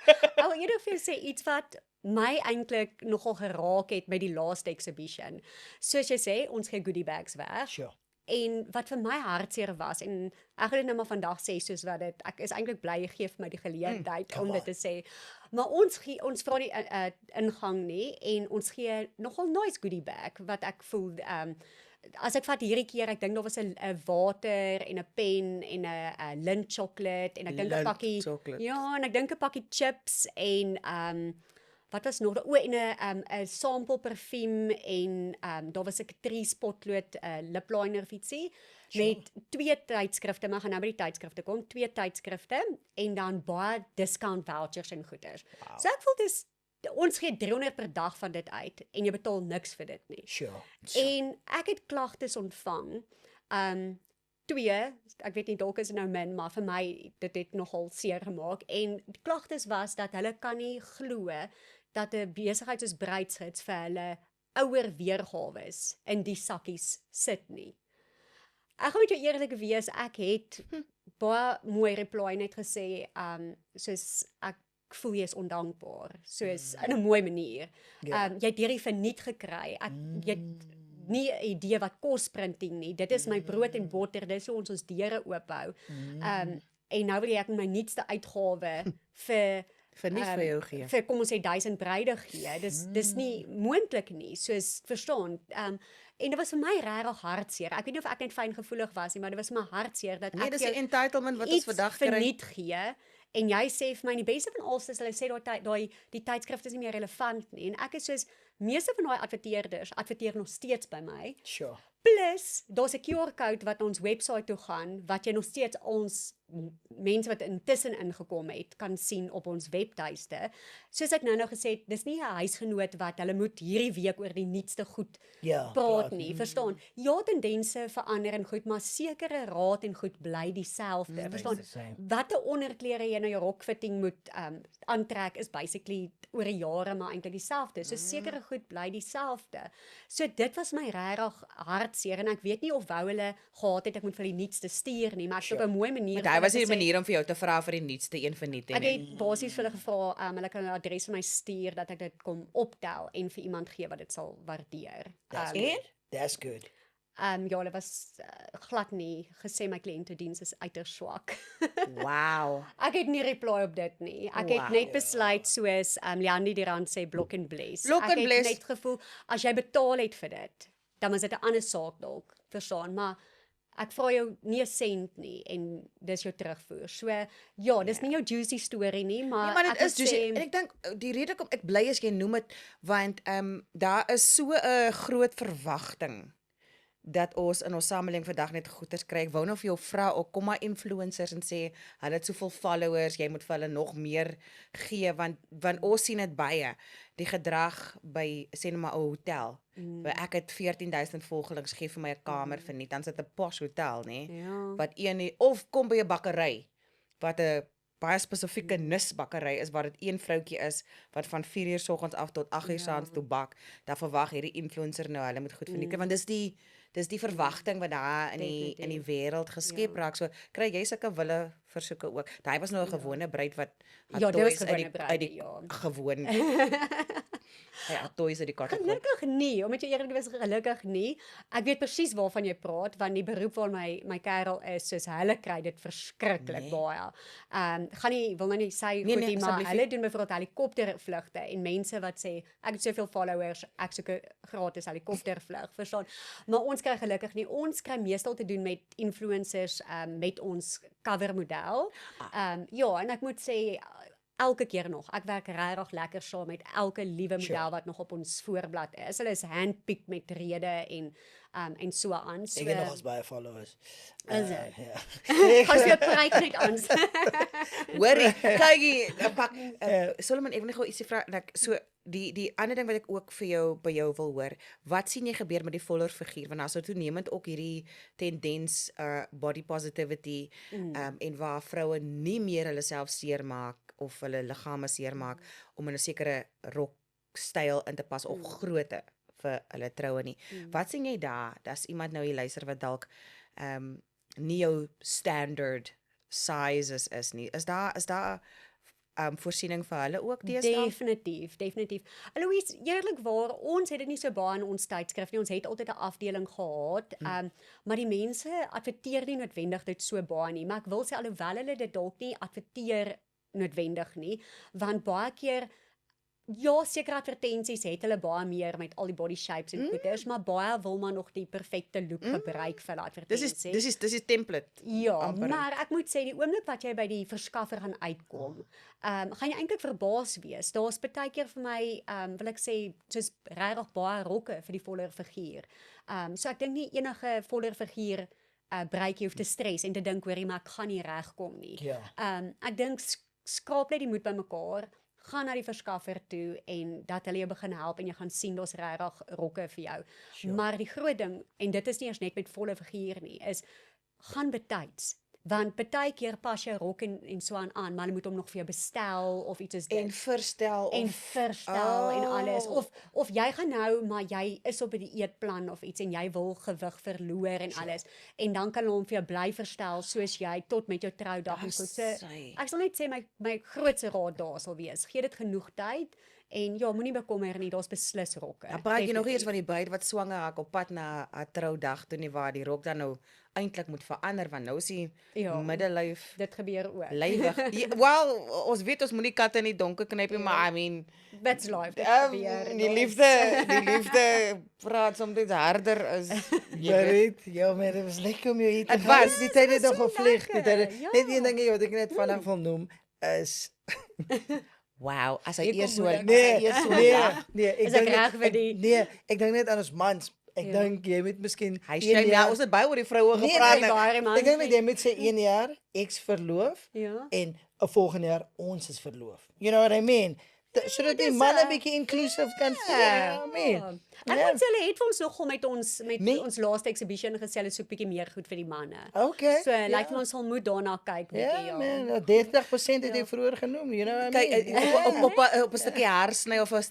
ek wil eerder vir jou sê iets wat my eintlik nogal geraak het met die laaste exhibition. Soos jy sê, ons gee goodie bags weg. Sure. En wat vir my hartseer was en ek gaan dit nou maar vandag sê soos wat dit ek is eintlik bly jy gee vir my die geleentheid come om dit te sê. Maar ons vra die ingang nie en ons gee nogal nice goodie bag wat ek voel as ek vat hierdie keer ek dink daar was 'n water en 'n pen en 'n lint chocolate en ek dink 'n Lint pakkie chocolate. ja en ek dink 'n pakkie chips en wat was nog o en 'n sample parfuum en daar was 'n Catrice potlood lip liner fietsie met 2 tydskrifte, maar gaan nou by die tydskrifte kom, 2 tydskrifte en dan baie discount vouchers en goeders. Wow. So ek voel dis ons gee 300 per dag van dit uit en jy betaal niks vir dit nie. Sure. En ek het klagtes ontvang. 2, ek weet nie dalk is dit nou min, maar vir my dit het nogal seer gemaak en die klagtes was dat hulle kan nie glo dat 'n besigheid soos Bruidsgids vir hulle ouer weergawe in die sakkies sit nie. Ek gaan met jou eerlik wees, ek het baie mooi reply net gesê, soos ek voel jy is ondankbaar, soos in 'n mooi manier. Ja. Jy het hierdie verniet gekry. Jy het nie 'n idee wat kos printing nie. Dit is my brood en botter, dis hoe ons deure oophou. En nou wil jy ek my nuutste uitgawe vir Vir nie vir jou gee. vir kom ons sê 1000 bruide gee. Dis nie moontlik nie, soos verstaan. En dit was vir my regtig hartseer. Ek weet nie of ek net fyn gevoelig was nie, maar dit was my hartseer dat Nee, ek dis jou die entitlement wat ons iets vandag kry. verniet gee en jy sê vir my die beste van alles is hulle sê die tydskrifte is nie meer relevant nie en ek is soos meeste van daai adverteerders adverteer nog steeds by my. Sure. Plus, daar's 'n QR-code wat na ons webwerf toe gaan wat jy nog steeds ons mense wat intussen ingekom het kan sien op ons webtuiste. Soos ek nou gesê het, dis nie 'n huisgenoot wat hulle moet hierdie week oor die nuutste goed Ja, praat nie, verstaan? Ja, tendense verander en goed, maar sekere raad en goed bly dieselfde. Verstaan? the same. Watter onderklere jy na jou rokfitting moet aantrek is basically oor die jare maar eintlik dieselfde. So sekere goed bly dieselfde. So dit was my regtig hartseer en ek weet nie of wou hulle gehad het ek moet vir die nuutste stuur nie, maar ek het op 'n mooi manier Maar hy was nie vir die hulle gesê- manier om vir jou te vra vir die nuutste een verniet Ek nie. het basies vir hulle gevra, hulle kan 'n adres vir my stuur dat ek dit kom optel en vir iemand gee wat dit sal waardeer. That's good. Ja, hulle was glad nie gesê my kliëntediens is uiters swak. Wow. Ek het nie reply op dit nie. Ek het Wow. net besluit soos Leandi die Rand sê block and bless. Block and ek bless. het net gevoel as jy betaal het vir dit, dan is dit 'n ander saak dalk, verstaan, maar ek vra jou nie 'n sent nie en dis jou terugvoer. So ja, dis nie jou juicy storie nie, maar Nee, maar dit ek is moet juicy. sê- En ek dink die rede kom ek bly as jy noem dit want daar is so 'n groot verwagting dat ons in ons samelewing vandag net goeders kry. Ek wou nou vir jou vra ook kom maar influencers en sê hulle het soveel followers, jy moet vir hulle nog meer gee want ons sien dit baie die gedrag by sê net maar 'n hotel. Waar ek het 14000 volgelings gee vir my 'n kamer verniet, dan sit 'n posh hotel, nê? Ja. Wat of kom by 'n bakkery wat 'n baie spesifieke nisbakkery is waar dit een vroutjie is wat van 4:00 soggens af tot 8:00 saans toe bak. Dan verwag hierdie influencer nou hulle moet goed verniet want dis die verwagting wat daar in die wêreld geskep raak. So kry jy sulke wille versoeke ook. Daai was nou 'n gewone bruid wat haar Ja, dit was toys uit gewone die bruid, ja. gewoon. Ja, toys uit die kaart. Gelukkig nie, omdat jy eerlik is gelukkig nie. Ek weet presies waarvan jy praat want die beroep waar my kerel is, soos hulle kry dit verskriklik Nee. baie. Gaan nie wil nou nie sê Nee, goed nee, nie, maar asseblief nie. hulle doen byvoorbeeld helikoptervlugte en mense wat sê ek het soveel followers, ek soek 'n gratis helikoptervlug, verstaan? Maar ons kry gelukkig nie. Ons kry meestal te doen met influencers met ons covermodel. Ja, en ek moet sê elke keer nog. Ek werk regtig lekker saam met elke liewe model wat nog op ons voorblad is. Hulle is handpicked met rede en so aan. So Ek het nog as baie followers. Is dit? Ja. As jy pryk net aan. Hoorie, kykie, pak Solomon, ek wil net gou ietsie vra. So die ander ding wat ek ook vir jou by jou wil hoor, wat sien jy gebeur met die voller figuur want daar's nou toenemend ook hierdie tendens body positivity en waar vroue nie meer hulle self seermaak of hulle liggame seermaak om in 'n sekere rokstyl in te pas of grootte vir hulle troue nie. Wat sien jy daar? Daar's iemand nou hier luister wat dalk nie jou standard sizes is nie. Is daar voorsiening vir hulle ook deesdae? Definitief. Alois, eerlikwaar, ons het dit nie so baie in ons tydskrif nie. Ons het altyd 'n afdeling gehad, maar die mense adverteer nie noodwendig dit so baie nie. Maar ek wil sê alhoewel hulle dit dalk nie adverteer noodwendig nie, want baie keer ja, sekere advertensies het hulle baie meer met al die body shapes en goeders, maar baie wil maar nog die perfekte look gebruik vir die advertensie. Dis die template. Ja, amper. maar ek moet sê die oomblik wat jy by die verskaffer gaan uitkom, gaan jy eintlik verbaas wees. Daar's baie keer vir my, wil ek sê, soos regtig baie rokke vir die voller figuur. So ek dink nie enige voller figuur bruik jy hoef te stres en te dink hoorie, maar ek gaan nie regkom nie. Ja. Ek dink skraap net die moed bymekaar, gaan na die verskaffer toe en dat hulle jou begin help en jy gaan sien daar's regtig rokke vir jou. Sure. Maar die groot ding, en dit is nie eers net met volle figuur nie, is gaan betyds. Want baie keer pas jy rok en so aan, maar hulle moet hom nog vir jou bestel of iets is dit. En verstel En verstel en alles. Oh. Of jy gaan nou, maar jy is op 'n dieetplan of iets en jy wil gewig verloor en alles. En dan kan hulle hom vir jou bly verstel soos jy tot met jou troudag en goed. So, ek sal net sê my grootste raad daar sal wees. Gee dit genoeg tyd en ja, moenie bekommer nie, daar's beslis rokke. Dan praat jy nog eers van die bruid wat swanger raak op pad na 'n troudag toe nie waar die rok dan nou eintlik moet verander want nou is die middellyf Dit gebeur ook. lywig. Wel, ons weet ons moenie katte in die donker knyp nie, maar I mean That's life, dit gebeur. die liefde praat soms harder as jy weet. Weet, ja, maar dit was lekker om jou hier te Het gaan. was. Die tyd het nog so gevlieg. Die lekker, tyd, ja. net een ding wat ek net vandag wil noem is Wow, as hy Hier eers kom so moeder. nee, Is ek reg vir die- ek dink net aan ons mans. Ek Ja. dink jy moet miskien hy sê ja, ons het baie oor die vroue Nee, gepraat. nee, Baie man. ek dink net jy moet sê 1 jaar ek's verloof Ja. en 'n volgende jaar ons is verloof. You know what I mean? Sodat die dis, manne bietjie inclusive kan voel. Ja. I mean. Ek Ja. moet sê hulle het vir ons nogal met Nee. ons laaste exhibition gesê hulle soek bietjie meer goed vir die manne. Okay. So lyk vir ons sal moet daarna kyk bietjie Ja, man, 30% het jy vroeër genoem, you know what I Kyk, mean? op 'n stukkie haarsny of 'n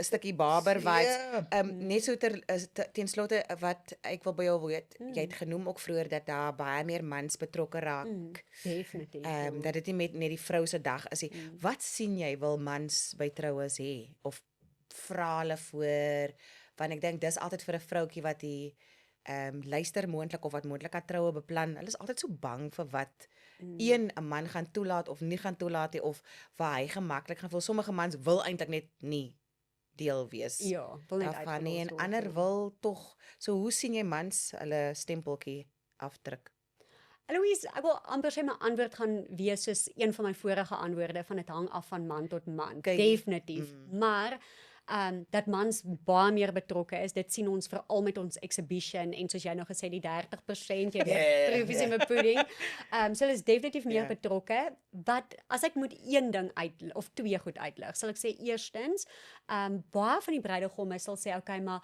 stukkie barber vibes. Ja. Net so ten slotte wat ek wil by jou weet, jy het genoem ook vroeër dat daar baie meer mans betrokke raak. Definitief. Dat dit nie net die vrou se dag is nie. Wat sien jy wil mans by troues hê of vra hulle voor? Want ek dink dis altyd vir 'n vroutjie wat die luister moontlik of wat moontlik aan troue beplan. Hulle is altyd so bang vir wat 'n man gaan toelaat of nie gaan toelaat nie of waar hy gemaklik gaan voel. Sommige mans wil eintlik net nie deel wees. Ja, wil net daarvan nie en uitgelos ander word. wil tog. So hoe sien jy mans hulle stempeltjie afdruk? Louise, ek wil amper sê my antwoord gaan wees soos een van my vorige antwoorde van dit hang af van man tot man. Kyk, Definitief. Maar dat mans baie meer betrokke is, dit sien ons veral met ons exhibition en soos jy nou gesê die 30%, jy weet, proefies en pudding. So hulle is definitief meer betrokke. Wat as ek moet een ding of twee goed uitlig, sal ek sê eerstens, baie van die bruidegomme sal sê okay, maar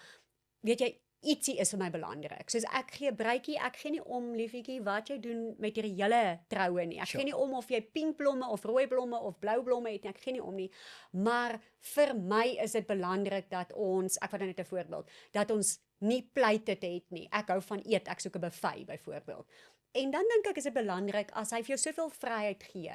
weet jy ietsie is vir my belangrik. Soos ek gee bruidjie, ek gee nie om liefietjie wat jy doen met hierdie hele troue nie. Ek gee nie om of jy pink blomme of rooi blomme of blou blomme het nie. Ek gee nie om nie. Maar vir my is dit belangrik dat ons, ek vat nou net 'n voorbeeld, dat ons nie pleite het nie. Ek hou van eet, ek soek 'n buffet byvoorbeeld. En dan dink ek is dit belangrik as hy vir jou soveel vryheid gee.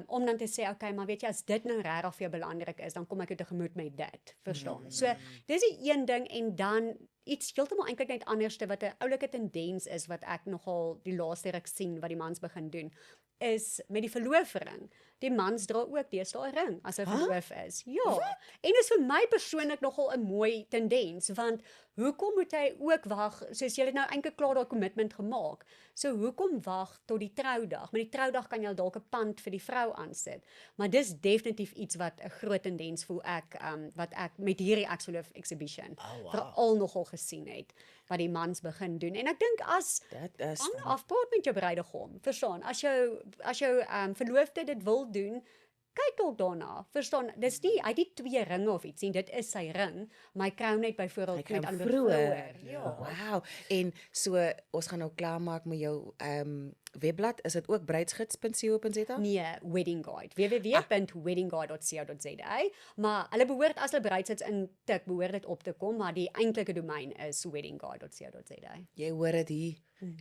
Om dan te sê, okay, maar weet jy, as dit nou regtig vir jou belangrik is, dan kom ek jou tegemoet met dit, verstaan? So, dis die een ding en dan iets heeltemal eintlik net anderste wat 'n oulike tendens is wat ek nogal die laaste ruk sien wat die mans begin doen, is met die verloofring. Die mans dra ook deesdae 'n ring as hy verloof is. Ja. En is vir my persoonlik nogal 'n mooi tendens want hoekom moet hy ook wag soos jy het nou eintlik klaar daai kommitment gemaak. So hoekom wag tot die troudag? Met die troudag kan jy dalk 'n pand vir die vrou aansit. Maar dis definitief iets wat 'n groot tendens voel ek wat ek met hierdie Axoloof exhibition veral nogal gesien het wat die mans begin doen. En ek dink as Dit is afpraat met jou bruidegom, verstaan, as jou verloofde dit wil doen, kyk dalk daarna, verstaan, dis nie, hy het nie 2 ringe of iets nie, dit is sy ring, maar hy krou net byvoorbeeld met ander vroeër. Ja. Wow. En so ons gaan nou klaarmaak met jou webblad, is dit ook bruidsgids.co.za? Nee, Wedding Guide. www.weddingguide.co.za. Maar hulle behoort as hulle bruidsgids intik, behoort dit op te kom, maar die eintlike domein is weddingguide.co.za. Jy hoor dit hier.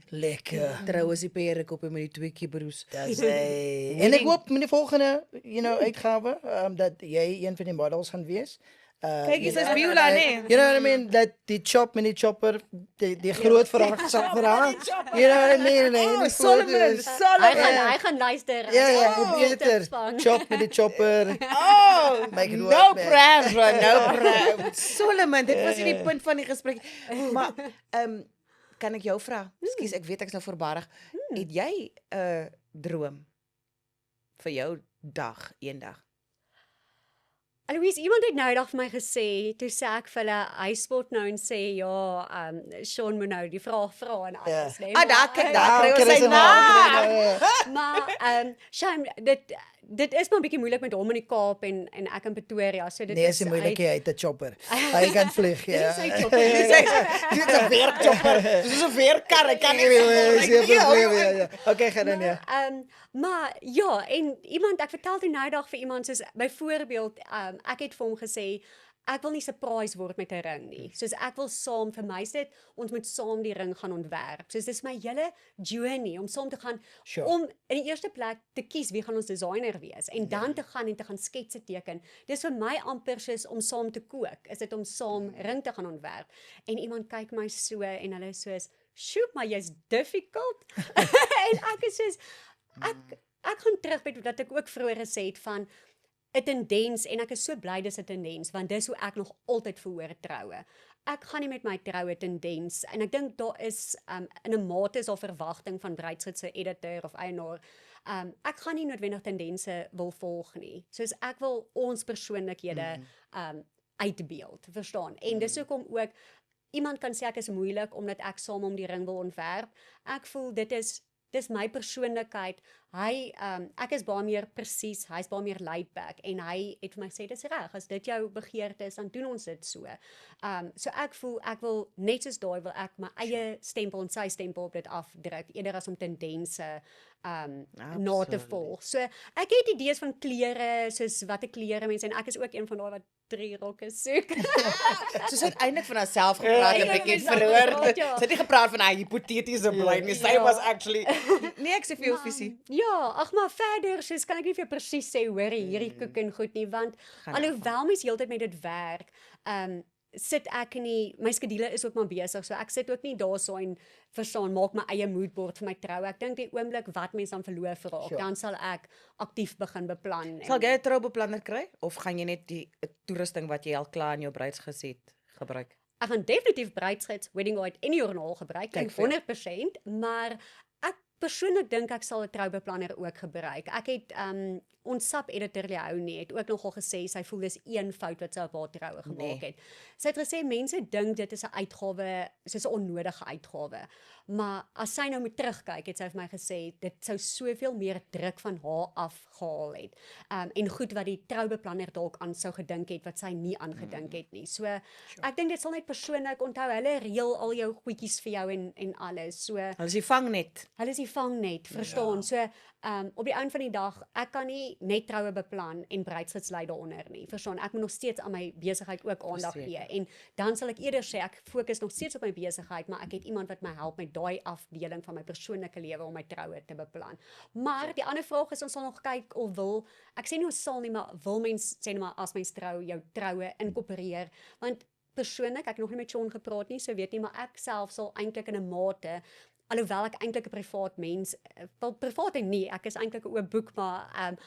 Lekker. Trou is die perikop met die twee kibbroes. Dis en ek hoop met die volgende, uitgawe, dat jy een van die models gaan wees. Kyk, dis Beulah, nee. You know what I mean? Dat die chop met die chopper, die groot verhaal vir haar. You know what I mean? Nee, Solomon. Hy gaan luister. Ja, beter. Chop met die chopper. Oh, Make it no work, man. pressure, no pressure. Solomon, dit was nie die punt van die gesprek. Maar, kan ek jou vra? Ekskuus, ek weet ek's nou voorbarig. Het jy 'n droom vir jou dag, eendag? Louise, iemand het nou eendag vir my gesê, toe sê ek vir hulle, hy spot nou en sê, ja, Sean moet nou die vraag vra en alles, nee. Daar kry ons kry sy sy naam. Maar, Shame, dit is maar 'n bietjie moeilik met hom in die Kaap en ek in Pretoria, so dit Nee, is is moeilik hy het 'n chopper. Hy kan vlieg, ja. Dit is sy chopper. Dit is 'n werkchopper. Dit is 'n werkkar, ek kan nie. Okay, gaan dan ja. Maar ja, en ek vertel toe nou dag vir iemand soos byvoorbeeld, ek het vir hom gesê ek wil nie surprise word met 'n ring nie. Soos ek wil saam, vir my is dit ons moet saam die ring gaan ontwerp. Soos dis my hele journey om saam te gaan om in die eerste plek te kies wie gaan ons designer wees en dan te gaan sketse teken. Dis vir my amper soos om saam te kook. Is dit om saam ring te gaan ontwerp. En iemand kyk my so en hulle is soos, "Sjoe, maar jy's difficult." En ek is soos ek gaan terug by wat ek ook vroeër gesê het van 'n tendens en ek is so bly dis 'n tendens want dis hoe ek nog altyd verhoor troue. Ek gaan nie met my troue tendens en ek dink daar is in 'n mate is daar verwagting van bruidsgidse editor of eienaar. Ek gaan nie noodwendig tendense wil volg nie. Soos ek wil ons persoonlikhede uitbeeld, verstaan? En dis hoekom ook iemand kan sê ek is moeilik omdat ek saam om die ring wil ontwerp. Ek voel dis my persoonlikheid. Ek is baie meer presies, hy's baie meer laid back en hy het vir my sê dis reg, as dit jou begeerte is, dan doen ons dit so. So ek voel ek wil net soos daai wil ek my eie stempel en sy stempel op dit afdruk eerder as om tendense na te volg. So ek het idees van klere, soos watter klere mense en ek is ook een van daai wat 3 rokke soek. Soos uiteindelik van haarself gepraat 'n bietjie verhoor. Sy het nie gepraat van haar hipotetiese brein nie. Sy was actually nee, ek sê vir jou visie. Ja, ag maar verder, soos kan ek nie vir jou presies sê hoor hierdie koek en goed nie, want alhoewel mens heeltyd met dit werk, sit ek nie, my skedule is ook maar besig, so ek sit ook nie daarso en verstaan, maak my eie moodboard vir my troue. Ek dink die oomblik wat mens dan verloof raak, dan sal ek aktief begin beplan. Sal jy 'n troubeplanner kry of gaan jy net die toerusting wat jy al klaar in jou bruidsgids het gebruik? Ek gaan definitief bruidsgids, wedding guide en die joernaal gebruik, 100%, maar ek persoonlik dink ek sal 'n troubeplanner ook gebruik. Ek het ons SAP editor Leonie het ook nogal gesê sy voel dis een fout wat sy op haar troue gemaak het. Sy het gesê mense dink dit is 'n uitgawe, soos 'n onnodige uitgawe. Maar as sy nou moet terugkyk, het sy vir my gesê dit sou soveel meer druk van haar afgehaal het. En goed wat die troubeplanner dalk aan sou gedink het wat sy nie aangedink het nie. So ek dink dit sal net persoonlik onthou, hulle reël al jou goedjies vir jou en alles. So Hulle is die vangnet. Hulle is die vangnet, verstaan. So op die einde van die dag, ek kan nie net troue beplan en bruidsgids lei daaronder nie. Verstaan, ek moet nog steeds aan my besigheid ook aandag gee. En dan sal ek eerder sê ek fokus nog steeds op my besigheid, maar ek het iemand wat my help met daai afdeling van my persoonlike lewe om my troue te beplan. Maar die ander vraag is ons sal nog kyk of wil, ek sê nie ons sal nie, maar wil mens sê net maar as mens trou jou troue inkorporeer, want persoonlik ek het nog nie met Sean gepraat nie, so weet nie, maar ek self sal eintlik in 'n mate alhoewel ek eintlik 'n privaat mens, wel privaat en nie, ek is eintlik 'n oop boek, maar aan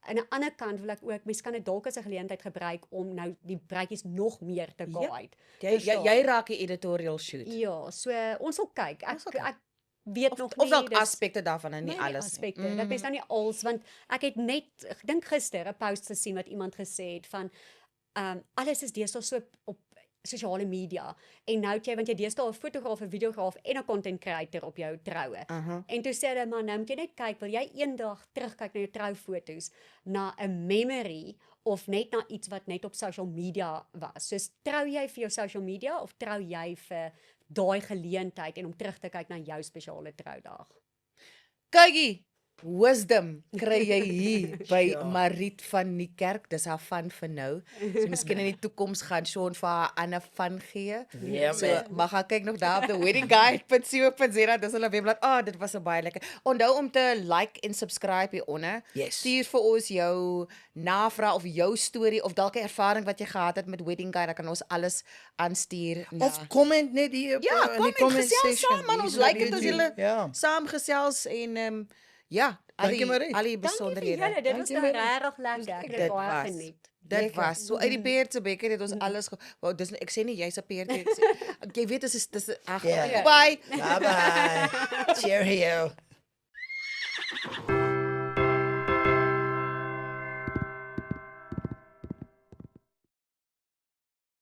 'n ander kant wil ek ook, mens kan dit dalk as 'n geleentheid gebruik om nou die bruidjies nog meer te guide. Jy raak die editorial shoot. Ja, so ons sal kyk. Ek weet nog nie. Of dalk aspekte daarvan en nie alles aspekte. Dat mens nou nie als, want ek het net, ek dink gister 'n post gesien wat iemand gesê het van alles is deesdae so op sosiale media en nou want jy deesdae 'n fotograaf, 'n videograaf en 'n content creator op jou troue. En toe sê hulle maar nou moet jy net kyk, wil jy eendag terugkyk na jou troufoto's na 'n memory of net na iets wat net op social media was. Soos trou jy vir jou social media of trou jy vir daai geleentheid en om terug te kyk na jou spesiale troudag? Kykie, wisdom kry jy hier by Ja. Mariet van die kerk. Dis haar van vir nou. So miskien in die toekoms gaan Sean vir haar ander van gee. Ja, So man. maar gaan kyk nog daar op die weddingguide.co.za. Dis hulle webblad. Dit was 'n baie lekker. Onthou om te like en subscribe hieronder. Yes. Stuur vir ons jou navraag of jou storie of dalk 'n ervaring wat jy gehad het met Wedding Guide. Dan kan ons alles aanstuur na Of comment net hier op, Ja, in die comment, comment gesels section. saam man. Hier Ons is op like dit as YouTube. julle Ja. saam gesels en ja, Dankie, Mariet. al die Dankie vir besonderhede. julle. Dit was Dankie, nou Mariet. regtig lekker. Ek Dit het baie was. geniet. Dit Lekker. was so uit die peer te beker het ons alles wou dis ek sê nie jy's 'n peer nie. Jy weet dis ag Ja. bye. Bye bye. Cheerio.